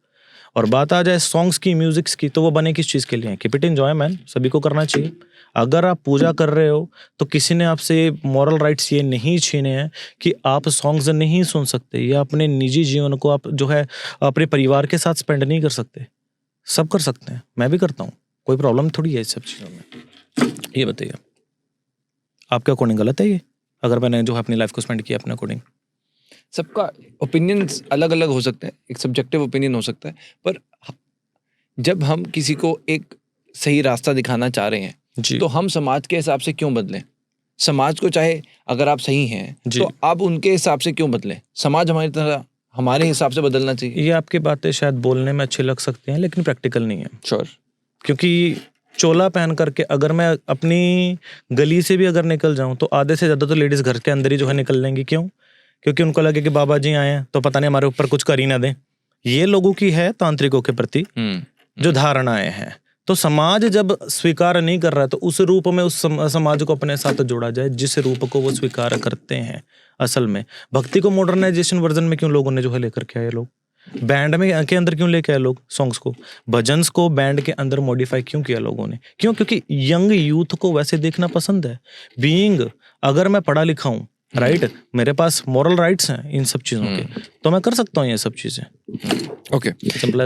और बात आ जाए सॉन्ग्स की, म्यूजिक्स की, तो वो बने किस चीज़ के लिए हैं? कीप इट एंजॉय मैन, सभी को करना चाहिए। अगर आप पूजा कर रहे हो तो किसी ने आपसे मॉरल राइट्स ये नहीं छीने हैं कि आप सॉन्ग्स नहीं सुन सकते या अपने निजी जीवन को आप जो है अपने परिवार के साथ स्पेंड नहीं कर सकते। सब कर सकते हैं, मैं भी करता हूँ, कोई प्रॉब्लम थोड़ी है इस सब चीज़ों में। ये बताइए आपके अकॉर्डिंग गलत है ये, अगर मैंने जो है अपनी लाइफ को स्पेंड किया अपने अकॉर्डिंग? सबका ओपिनियंस अलग अलग हो सकते हैं, एक सब्जेक्टिव ओपिनियन हो सकता है, पर जब हम किसी को एक सही रास्ता दिखाना चाह रहे हैं जी। तो हम समाज के हिसाब से क्यों बदलें? समाज को चाहे अगर आप सही हैं तो आप उनके हिसाब से क्यों बदलें? समाज हमारी तरह हमारे हिसाब से बदलना चाहिए। ये आपकी बातें शायद बोलने में अच्छी लग सकती हैं लेकिन प्रैक्टिकल नहीं है। श्योर। क्योंकि चोला पहन करके अगर मैं अपनी गली से भी अगर निकल जाऊं तो आधे से ज़्यादा तो लेडीज़ घर के अंदर ही जो है निकल लेंगी। क्यों? क्योंकि उनको लगे कि बाबा जी आए हैं तो पता नहीं हमारे ऊपर कुछ कर ही ना दें। ये लोगों की है तांत्रिकों के प्रति जो धारणाएं हैं। तो समाज जब स्वीकार नहीं कर रहा है तो उस रूप में उस समाज को अपने साथ जोड़ा जाए जिस रूप को वो स्वीकार करते हैं। असल में भक्ति को मॉडर्नाइजेशन वर्जन में क्यों लोगों ने जो है लेकर के आए, लोग बैंड में के अंदर क्यों लेके आए, लोग सॉन्ग्स को, भजन्स को बैंड के अंदर मॉडिफाई क्यों किया लोगों ने? क्यों? क्योंकि यंग यूथ को वैसे देखना पसंद है। बीइंग अगर मैं पढ़ा लिखा हूँ, राइट, मेरे पास मॉरल राइट्स हैं इन सब चीज़ों के, तो मैं कर सकता हूँ ये सब चीज़ें। ओके,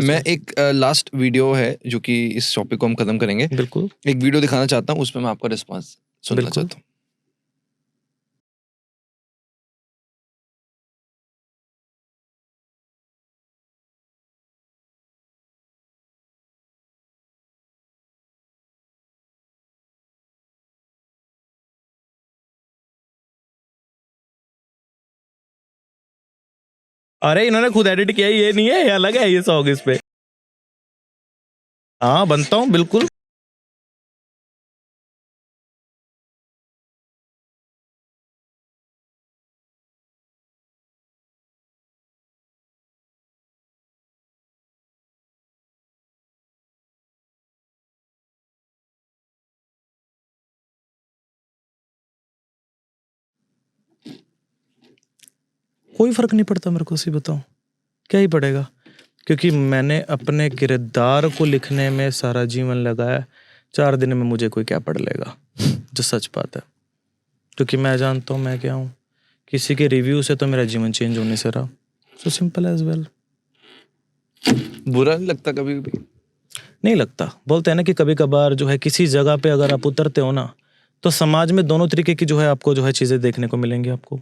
मैं एक लास्ट वीडियो है जो कि इस टॉपिक को हम खत्म करेंगे। बिल्कुल, एक वीडियो दिखाना चाहता हूँ, उसमें मैं आपका रिस्पांस सुनना चाहता हूँ। अरे इन्होंने खुद एडिट किया, ये नहीं है, ये अलग है ये सॉन्ग इस पे। हाँ बनता हूँ बिल्कुल। कोई फर्क नहीं पड़ता मेरे को, सी बताओ क्या ही पड़ेगा, क्योंकि मैंने अपने किरदार को लिखने में सारा जीवन लगाया। 4 दिन में मुझे कोई क्या पढ़ लेगा, जो सच बात है, क्योंकि मैं जानता हूँ मैं क्या हूँ। किसी के रिव्यू से तो मेरा जीवन चेंज होने से रहा। So simple as well. बुरा नहीं लगता कभी भी? नहीं लगता। बोलते हैं ना कि कभी कभार जो है किसी जगह पे अगर आप उतरते हो ना तो समाज में दोनों तरीके की जो है आपको जो है चीज़ें देखने को मिलेंगी। आपको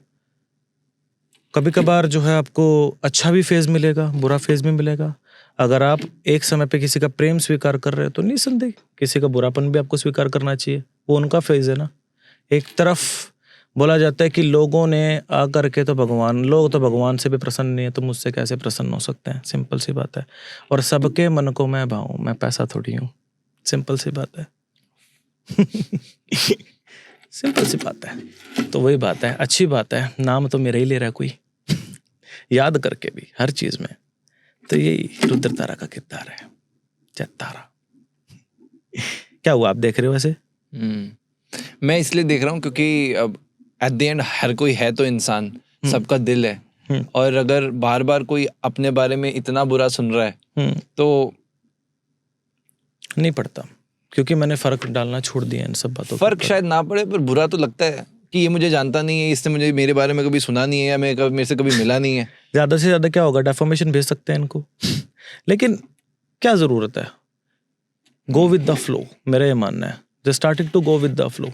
कभी कभार जो है आपको अच्छा भी फेज मिलेगा, बुरा फेज भी मिलेगा। अगर आप एक समय पे किसी का प्रेम स्वीकार कर रहे हो तो निसंदेह किसी का बुरापन भी आपको स्वीकार करना चाहिए, वो उनका फेज है ना। एक तरफ बोला जाता है कि लोगों ने आकर के तो लोग तो भगवान से भी प्रसन्न नहीं है तो मुझसे कैसे प्रसन्न हो सकते हैं, सिंपल सी बात है। और सबके मन को मैं भाऊं, मैं पैसा थोड़ी हूँ, सिंपल सी बात है। सिंपल सी बात है। तो वही बात है, अच्छी बात है, नाम तो मेरा ही ले रहा है कोई याद करके भी हर चीज में। तो यही रुद्र तारा का किरदार है। जय तारा। क्या हुआ, आप देख रहे हो वैसे? मैं इसलिए देख रहा हूँ क्योंकि अब एट द एंड हर कोई है तो इंसान, सबका दिल है, और अगर बार बार कोई अपने बारे में इतना बुरा सुन रहा है तो नहीं पड़ता, क्योंकि मैंने फर्क डालना छोड़ दिया इन सब बातों फर्क शायद ना पड़े, पर बुरा तो लगता है कि ये मुझे जानता नहीं है, इसने मुझे मेरे बारे में कभी सुना नहीं है, या मेरे से कभी मिला नहीं है। ज्यादा से ज्यादा क्या होगा, डेफॉर्मेशन भेज सकते हैं इनको। लेकिन क्या जरूरत है, गो विद द फ्लो, मेरा ये मानना है, just starting to go with the flow.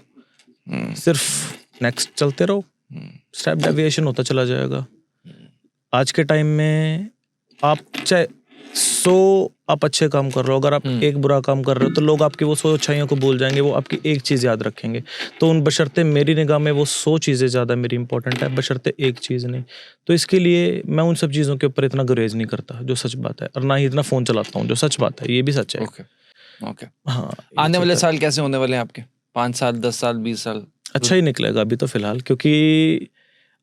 सिर्फ नेक्स्ट चलते रहो, स्टेप डेविएशन होता चला जाएगा। आज के टाइम में आप चाहे 100 आप अच्छे काम कर रहे हो, अगर आप एक बुरा काम कर रहे हो तो लोग आपकी वो 100 अच्छाइयों को भूल जाएंगे, वो आपकी एक चीज़ याद रखेंगे। तो उन बशर्ते मेरी निगाह में वो 100 चीज़ें ज़्यादा मेरी इंपॉर्टेंट है, बशर्ते एक चीज़ नहीं। तो इसके लिए मैं उन सब चीज़ों के ऊपर इतना गुरेज नहीं करता, जो सच बात है, और ना ही इतना फ़ोन चलाता हूँ, जो सच बात है, ये भी सच है। ओके। हाँ, आने वाले साल कैसे होने वाले हैं आपके? 5 साल, 10 साल, 20 साल? अच्छा ही निकलेगा अभी तो फिलहाल, क्योंकि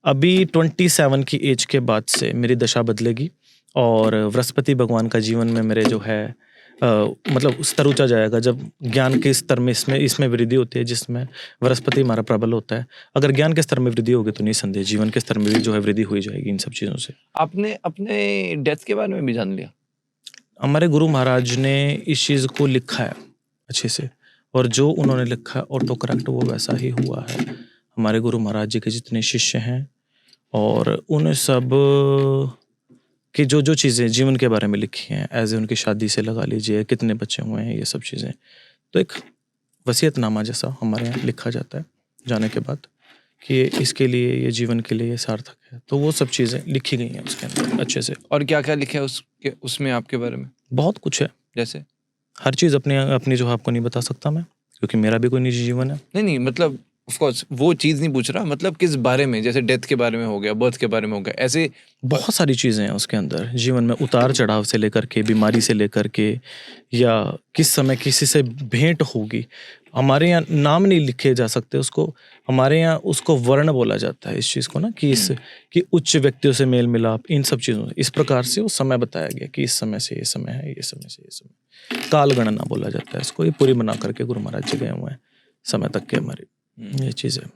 अभी 27 की एज के बाद से मेरी दशा बदलेगी, और बृहस्पति भगवान का जीवन में मेरे जो है मतलब स्तर ऊंचा जाएगा, जब ज्ञान के स्तर में इसमें वृद्धि होती है, जिसमें बृहस्पति हमारा प्रबल होता है। अगर ज्ञान के स्तर में वृद्धि होगी तो निसंदेह जीवन के स्तर में भी जो है वृद्धि हुई जाएगी इन सब चीज़ों से। आपने अपने डेथ के बारे में भी जान लिया? हमारे गुरु महाराज ने इस चीज़ को लिखा है अच्छे से, और जो उन्होंने लिखा है ऑटो करेक्ट वो वैसा ही हुआ है। हमारे गुरु महाराज जी के जितने शिष्य हैं, और उन सब कि जो चीज़ें जीवन के बारे में लिखी हैं, एज ए उनकी शादी से लगा लीजिए, कितने बच्चे हुए हैं, ये सब चीज़ें, तो एक वसीयतनामा जैसा हमारे यहाँ लिखा जाता है जाने के बाद, कि ये इसके लिए, ये जीवन के लिए ये सार्थक है। तो वो सब चीज़ें लिखी गई हैं उसके अंदर अच्छे से। और क्या क्या लिखा है उसमें आपके बारे में? बहुत कुछ है, जैसे हर चीज़ अपनी जो है आपको नहीं बता सकता मैं, क्योंकि मेरा भी कोई निजी जीवन है। नहीं, मतलब ऑफ कोर्स वो चीज़ नहीं पूछ रहा, मतलब किस बारे में, जैसे डेथ के बारे में हो गया, बर्थ के बारे में हो गया, ऐसे बहुत सारी चीज़ें हैं उसके अंदर, जीवन में उतार चढ़ाव से लेकर के, बीमारी से लेकर के, या किस समय किसी से भेंट होगी। हमारे यहाँ नाम नहीं लिखे जा सकते उसको, हमारे यहाँ उसको वर्ण बोला जाता है इस चीज़ को ना, कि उच्च व्यक्तियों से मेल मिलाप, इन सब चीज़ों से, इस प्रकार से वो समय बताया गया कि इस समय से ये समय है, ये समय से ये समय, काल गणना बोला जाता है इसको। ये पूरी बना करके गुरु महाराज जी गए हुए हैं समय तक के हमारी ये चीज़ है।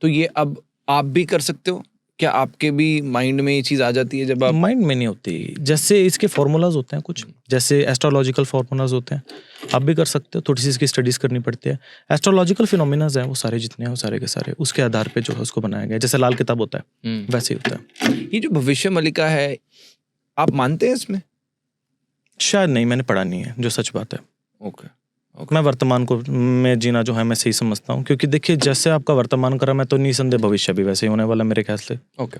तो ये अब आप भी कर सकते हो क्या? आपके भी माइंड में ये चीज़ आ जाती है जब आप? माइंड में नहीं होती, जैसे इसके फॉर्मूलाज होते हैं कुछ, जैसे एस्ट्रोलॉजिकल फॉर्मूलाज होते हैं, आप भी कर सकते हो। थोड़ी सी इसकी स्टडीज़ करनी पड़ती है। एस्ट्रोलॉजिकल फिनोमिनाज हैं वो सारे जितने हैं, वो सारे के सारे उसके आधार पे जो है उसको बनाया गया, जैसे लाल किताब होता है वैसे ही होता है। ये जो भविष्य मलिका है, आप मानते हैं इसमें? शायद नहीं, मैंने पढ़ा नहीं है, जो सच बात है। ओके। मैं वर्तमान को में जीना जो है मैं सही समझता हूँ, क्योंकि देखिए जैसे आपका वर्तमान करा मैं, तो निसंदेह भविष्य भी वैसे ही होने वाला मेरे ख्याल से। ओके।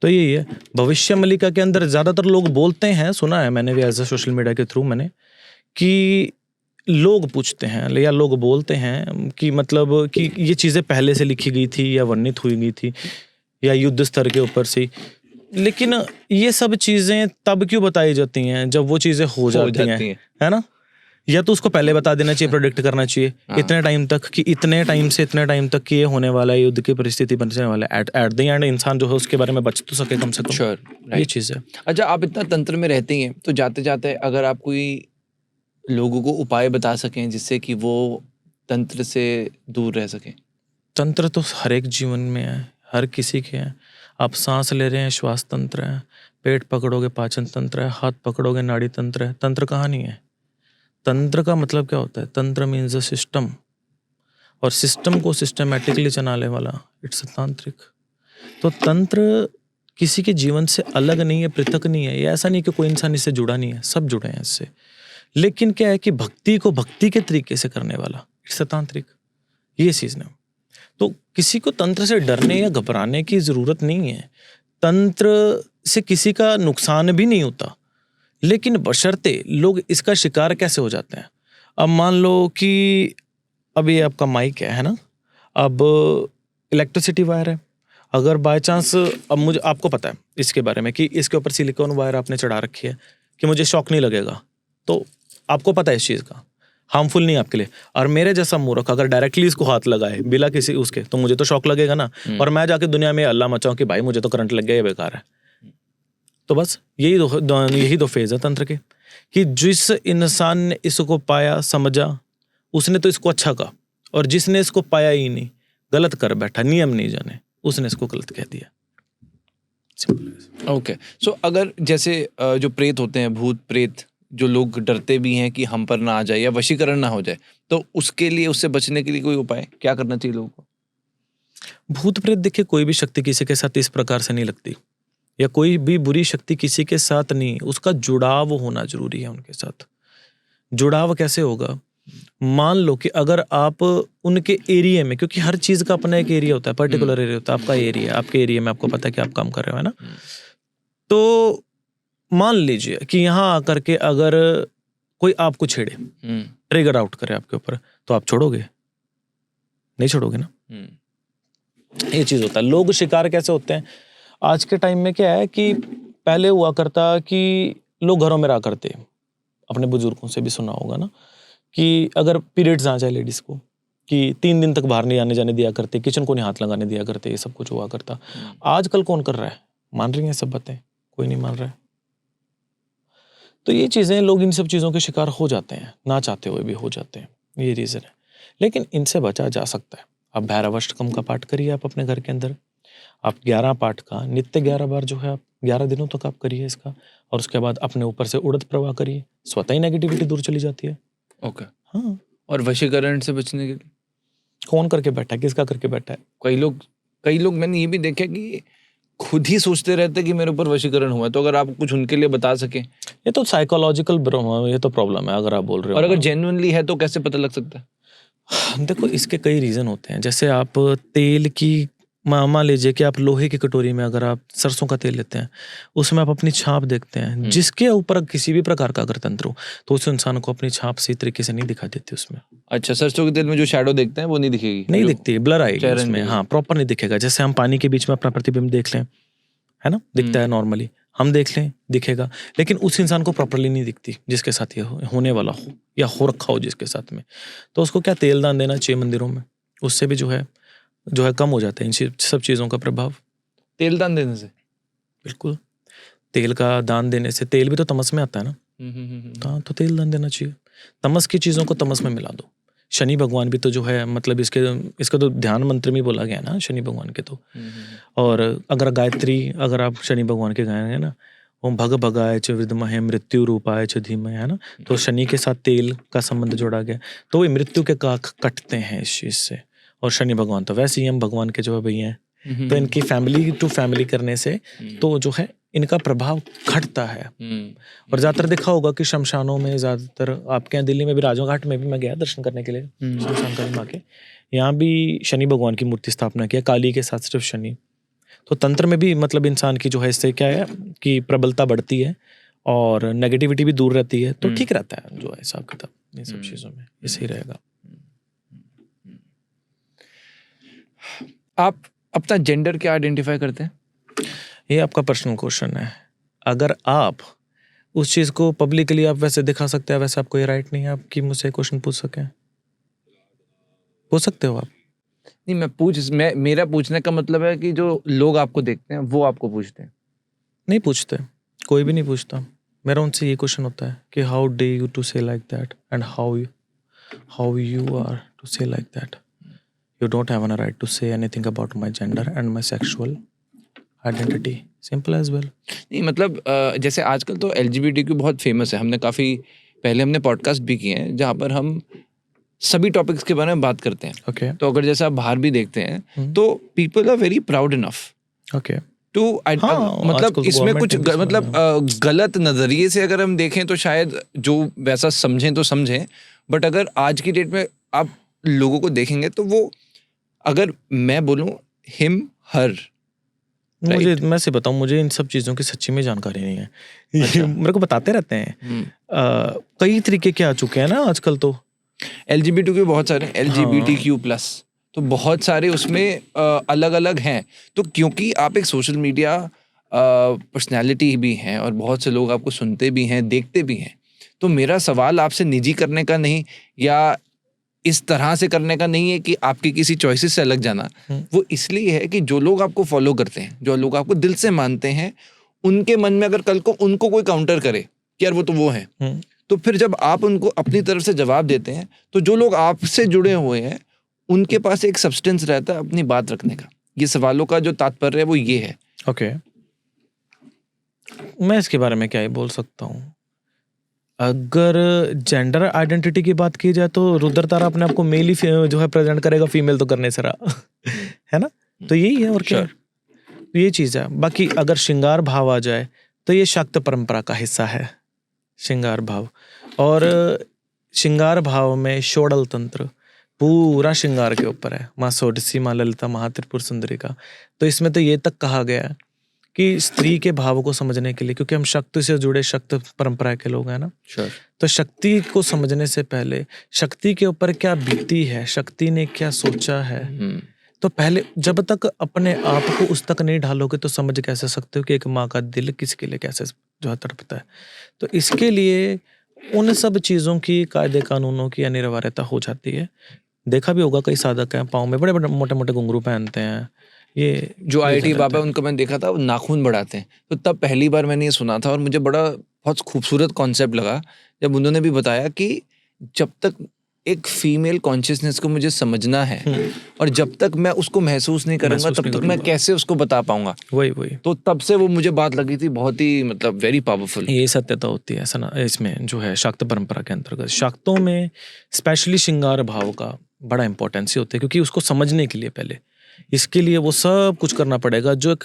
तो यही है भविष्य मलिका के अंदर। ज़्यादातर लोग बोलते हैं, सुना है मैंने भी एज ए सोशल मीडिया के थ्रू मैंने, कि लोग पूछते हैं या लोग बोलते हैं कि मतलब कि ये चीज़ें पहले से लिखी गई थी या वर्णित हुई गई थी या युद्ध स्तर के ऊपर से। लेकिन ये सब चीज़ें तब क्यों बताई जाती हैं जब वो चीज़ें हो जाती हैं, है ना? या तो उसको पहले बता देना चाहिए, प्रोडिक्ट करना चाहिए इतने टाइम तक, कि इतने टाइम से इतने टाइम तक कि ये होने वाला है, युद्ध की परिस्थिति बनने वाला है। एट द एंड इंसान जो है उसके बारे में बच तो सके कम से कम। श्योर, ये चीज़ है। अच्छा, आप इतना तंत्र में रहते हैं, तो जाते जाते अगर आप कोई लोगों को उपाय बता सकें जिससे कि वो तंत्र से दूर रह सकें। तंत्र तो हर एक जीवन में है, हर किसी के हैं। आप सांस ले रहे हैं, श्वास तंत्र है, पेट पकड़ोगे पाचन तंत्र है, हाथ पकड़ोगे नाड़ी तंत्र है। तंत्र कहाँ नहीं है? तंत्र का मतलब क्या होता है? तंत्र मीन्स अ सिस्टम, और सिस्टम को सिस्टमेटिकली चलाने वाला, इट्स अ तांत्रिक। तो तंत्र किसी के जीवन से अलग नहीं है, पृथक नहीं है। ये ऐसा नहीं कि कोई इंसान इससे जुड़ा नहीं है, सब जुड़े हैं इससे। लेकिन क्या है कि भक्ति को भक्ति के तरीके से करने वाला, इट्स अ तांत्रिक, ये चीज़ ना। तो किसी को तंत्र से डरने या घबराने की ज़रूरत नहीं है। तंत्र से किसी का नुकसान भी नहीं होता, लेकिन बशर्ते लोग इसका शिकार कैसे हो जाते हैं। अब मान लो कि अब ये आपका माइक है ना, अब इलेक्ट्रिसिटी वायर है, अगर बाय चांस अब मुझे आपको पता है इसके बारे में कि इसके ऊपर सिलिकॉन वायर आपने चढ़ा रखी है कि मुझे शॉक नहीं लगेगा, तो आपको पता है इस चीज़ का, हार्मफुल नहीं आपके लिए। और मेरे जैसा मूर्ख अगर डायरेक्टली इसको हाथ लगाए बिना किसी उसके, तो मुझे तो शॉक लगेगा ना, और मैं जाके दुनिया में अल्लाह मचाऊं कि भाई मुझे तो करंट लग गया, ये बेकार है। तो बस यही दो फेज है तंत्र के, कि जिस इंसान ने इसको पाया, समझा, उसने तो इसको अच्छा कहा, और जिसने इसको पाया ही नहीं, गलत कर बैठा, नियम नहीं जाने, उसने इसको गलत कह दिया। ओके, सो अगर जैसे जो प्रेत होते हैं, भूत प्रेत, जो लोग डरते भी हैं कि हम पर ना आ जाए या वशीकरण ना हो जाए, तो उसके लिए, उससे बचने के लिए कोई उपाय क्या करना चाहिए लोगों को? भूत प्रेत देखिए, कोई भी शक्ति किसी के साथ इस प्रकार से नहीं लगती, या कोई भी बुरी शक्ति किसी के साथ नहीं, उसका जुड़ाव होना जरूरी है उनके साथ। जुड़ाव कैसे होगा? मान लो कि अगर आप उनके एरिया में, क्योंकि हर चीज का अपना एक एरिया होता है, पर्टिकुलर एरिया होता है, आपका एरिया, आपके एरिया में आपको पता है कि आप काम कर रहे हो, है ना? तो मान लीजिए कि यहाँ आकर के अगर कोई आपको छेड़े, ट्रिगर आउट करे आपके ऊपर, तो आप छोड़ोगे? नहीं छोड़ोगे ना। ये चीज होता है। लोग शिकार कैसे होते हैं आज के टाइम में? क्या है कि पहले हुआ करता कि लोग घरों में रहा करते, अपने बुजुर्गों से भी सुना होगा ना, कि अगर पीरियड्स आ जाए लेडीज को, कि 3 दिन तक बाहर नहीं आने जाने दिया करते, किचन को नहीं हाथ लगाने दिया करते, ये सब कुछ हुआ करता। आजकल कौन कर रहा है? मान रही हैं सब बातें? कोई नहीं मान रहा है। तो ये चीजें, लोग इन सब चीजों के शिकार हो जाते हैं, ना चाहते हुए भी हो जाते हैं, ये रीजन है। लेकिन इनसे बचा जा सकता है। आप भैरवाष्टकम का पाठ करिए आप अपने घर के अंदर, आप 11 पाठ का नित्य 11 बार जो है आप 11 दिनों तक आप करिए इसका, और उसके बाद अपने ऊपर से उड़द प्रवाह करिए, स्वतः ही नेगेटिविटी दूर चली जाती है। ओके। हाँ। और वशीकरण से बचने के लिए कौन करके बैठा है? किसका करके बैठा है? कई लोग मैंने ये भी देखा कि खुद ही सोचते रहते कि मेरे ऊपर वशीकरण हुआ है। तो अगर आप कुछ उनके लिए बता सकें। ये तो साइकोलॉजिकल ये तो प्रॉब्लम है अगर आप बोल रहे हो। और अगर जेन्युइनली है तो कैसे पता लग सकता है? देखो, इसके कई रीजन होते हैं। जैसे आप तेल की, मान लीजिए कि आप लोहे की कटोरी में अगर आप सरसों का तेल लेते हैं, उसमें आप अपनी छाप देखते हैं, जिसके ऊपर किसी भी प्रकार का अगर तंत्र हो, तो उस इंसान को अपनी छाप सही तरीके से नहीं दिखा देती उसमें। अच्छा, सरसों के तेल में जो शैडो देखते हैं वो नहीं दिखेगी? नहीं दिखती, ब्लर आएगी उसमें। हाँ, प्रॉपर नहीं दिखेगा। जैसे हम पानी के बीच में अपना प्रतिबिंब देख लें, है ना, दिखता है नॉर्मली, हम देख लें दिखेगा, लेकिन उस इंसान को प्रॉपरली नहीं दिखती जिसके साथ ये होने वाला हो या हो रखा हो जिसके साथ में। तो उसको क्या तेल दान देना चाहिए मंदिरों में, उससे भी जो है कम हो जाता है इन सब चीज़ों का प्रभाव। तेल दान देने से? बिल्कुल, तेल का दान देने से, तेल भी तो तमस में आता है ना। हाँ, तो तेल दान देना चाहिए। तमस की चीज़ों को तमस में मिला दो। शनि भगवान भी तो जो है, मतलब इसका तो ध्यान मंत्र में बोला गया ना शनि भगवान के तो। और अगर गायत्री अगर आप शनि भगवान के गाएंगे ना, ओम भग भगाय च विद्महे मृत्यु रूपाय च धीमहि, है ना, तो शनि के साथ तेल का संबंध जोड़ा गया, तो वे मृत्यु के काख कटते हैं इस चीज से। और शनि भगवान तो वैसे ही हम भगवान के जो है भैया हैं, तो इनकी फैमिली टू फैमिली करने से तो जो है इनका प्रभाव घटता है। और ज्यादातर देखा होगा कि शमशानों में, ज्यादातर आपके यहाँ दिल्ली में भी, राजो घाट में भी मैं गया दर्शन करने के लिए, शमशान काली माँ के यहाँ भी शनि भगवान की मूर्ति स्थापना किया, काली के साथ सिर्फ शनि। तो तंत्र में भी मतलब इंसान की जो है इससे क्या है कि प्रबलता बढ़ती है और नेगेटिविटी भी दूर रहती है, तो ठीक रहता है जो है हिसाब किताब इन सब चीजों में, ऐसे ही रहेगा। आप अपना जेंडर क्या आइडेंटिफाई करते हैं? ये आपका पर्सनल क्वेश्चन है। अगर आप उस चीज को पब्लिकली आप वैसे दिखा सकते हैं, वैसे आपको ये राइट नहीं है आप कि मुझसे क्वेश्चन पूछ सकें। पूछ सकते हो आप। नहीं, मेरा पूछने का मतलब है कि जो लोग आपको देखते हैं वो आपको पूछते हैं? नहीं पूछते, कोई भी नहीं पूछता। मेरा उनसे ये क्वेश्चन होता है कि how dare you to say like that and how you are to say like that. You don't have a right to say anything about my gender and my sexual identity. Simple as well. नहीं मतलब जैसे आजकल तो LGBTQ बहुत famous है। हमने हमने podcast भी किए हैं जहाँ पर हम सभी टॉपिक्स के बारे में बात करते हैं। Okay. तो अगर जैसे आप बाहर भी देखते हैं तो people are very proud enough Okay. टू मतलब इसमें कुछ मतलब गलत नजरिए से अगर हम देखें तो शायद जो वैसा समझें तो समझें, बट अगर आज की डेट में आप लोगों को देखेंगे तो वो, अगर मैं बोलूं हिम हर, मुझे मैं से बताऊं, मुझे इन सब चीज़ों की सच्ची में जानकारी नहीं है। अच्छा। मेरे को बताते रहते हैं। कई तरीके के आ चुके हैं ना आजकल तो। LGBT के बहुत सारे LGBTQ+, तो बहुत सारे उसमें अलग अलग हैं। तो क्योंकि आप एक सोशल मीडिया पर्सनैलिटी भी हैं और बहुत से लोग आपको सुनते भी हैं, देखते भी हैं, तो मेरा सवाल आपसे निजी करने का नहीं या इस तरह से करने का नहीं है कि आपकी किसी चॉइसेस से अलग जाना, वो इसलिए है कि जो लोग आपको फॉलो करते हैं, जो लोग आपको दिल से मानते हैं, उनके मन में अगर कल को उनको कोई काउंटर करे कि यार वो तो वो है, तो फिर जब आप उनको अपनी तरफ से जवाब देते हैं तो जो लोग आपसे जुड़े हुए हैं उनके पास एक सब्सटेंस रहता है अपनी बात रखने का। ये सवालों का जो तात्पर्य है वो ये है। ओके, मैं इसके बारे में क्या ही बोल सकता हूँ। अगर जेंडर आइडेंटिटी की बात की जाए तो रुद्र तारा अपने आप को मेल ही जो है प्रेजेंट करेगा, फीमेल तो करने से रहा है ना, तो यही है और क्या है? तो ये चीज़ है। बाकी अगर श्रृंगार भाव आ जाए तो ये शाक्त परंपरा का हिस्सा है श्रृंगार भाव। और श्रृंगार भाव में षोडल तंत्र पूरा श्रृंगार के ऊपर है, माँ षोडशी, माँ ललिता, महात्रिपुर सुंदरी का। तो इसमें तो ये तक कहा गया है कि स्त्री के भाव को समझने के लिए, क्योंकि हम शक्ति से जुड़े शक्त परंपरा के लोग हैं ना, तो शक्ति को समझने से पहले शक्ति के ऊपर क्या बीती है, शक्ति ने क्या सोचा है, तो पहले जब तक अपने आप को उस तक नहीं ढालोगे तो समझ कैसे सकते हो कि एक माँ का दिल किसके लिए कैसे जो है तड़पता है। तो इसके लिए उन सब चीज़ों की कायदे कानूनों की अनिवार्यता हो जाती है। देखा भी होगा कई साधक हैं पाँव में बड़े बड़े मोटे मोटे घुंघरू पहनते हैं। ये जो IIT बाबा है उनको मैंने देखा था, वो नाखून बढ़ाते हैं। तो तब पहली बार मैंने ये सुना था और मुझे बहुत खूबसूरत कॉन्सेप्ट लगा जब उन्होंने भी बताया कि जब तक एक फीमेल कॉन्शियसनेस को मुझे समझना है और जब तक मैं उसको महसूस नहीं करूंगा तब तक मैं कैसे उसको बता पाऊंगा। वही तो तब से वो मुझे बात लगी थी, बहुत ही मतलब वेरी पावरफुल। ये सत्यता होती है ऐसा ना, इसमें जो है शाक्त परंपरा के अंतर्गत शाक्तों में स्पेशली श्रृंगार भाव का बड़ा इंपॉर्टेंस होता है, क्योंकि उसको समझने के लिए पहले इसके लिए वो सब कुछ करना पड़ेगा जो एक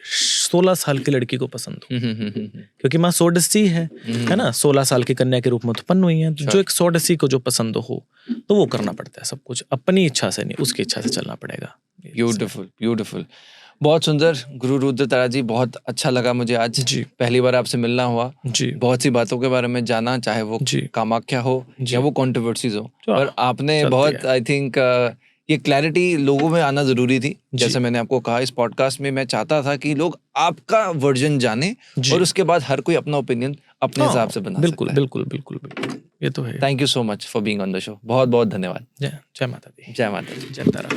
16 साल की लड़की को पसंद हो, क्योंकि माँ षोडशी है ना, 16 साल की कन्या के रूप में उत्पन्न हुई है। जो एक षोडशी को जो पसंद हो तो वो करना पड़ता है सब कुछ, अपनी इच्छा से नहीं, उसकी इच्छा से चलना पड़ेगा। ब्यूटीफुल ब्यूटीफुल, बहुत सुंदर गुरु रुद्र तारा जी, बहुत अच्छा लगा मुझे आज जी, पहली बार आपसे मिलना हुआ जी, बहुत सी बातों के बारे में जाना, चाहे वो कामाख्या हो या वो कंट्रोवर्सीज हो, पर आपने बहुत आई थिंक ये क्लैरिटी लोगों में आना जरूरी थी। जैसे मैंने आपको कहा इस पॉडकास्ट में मैं चाहता था कि लोग आपका वर्जन जाने और उसके बाद हर कोई अपना ओपिनियन अपने हिसाब से बना बिल्कुल सकता है। बिल्कुल बिल्कुल बिल्कुल, ये तो है। Thank you so much for being on the show, बहुत बहुत धन्यवाद। जय माता दी, जय माता दी, जय तारा।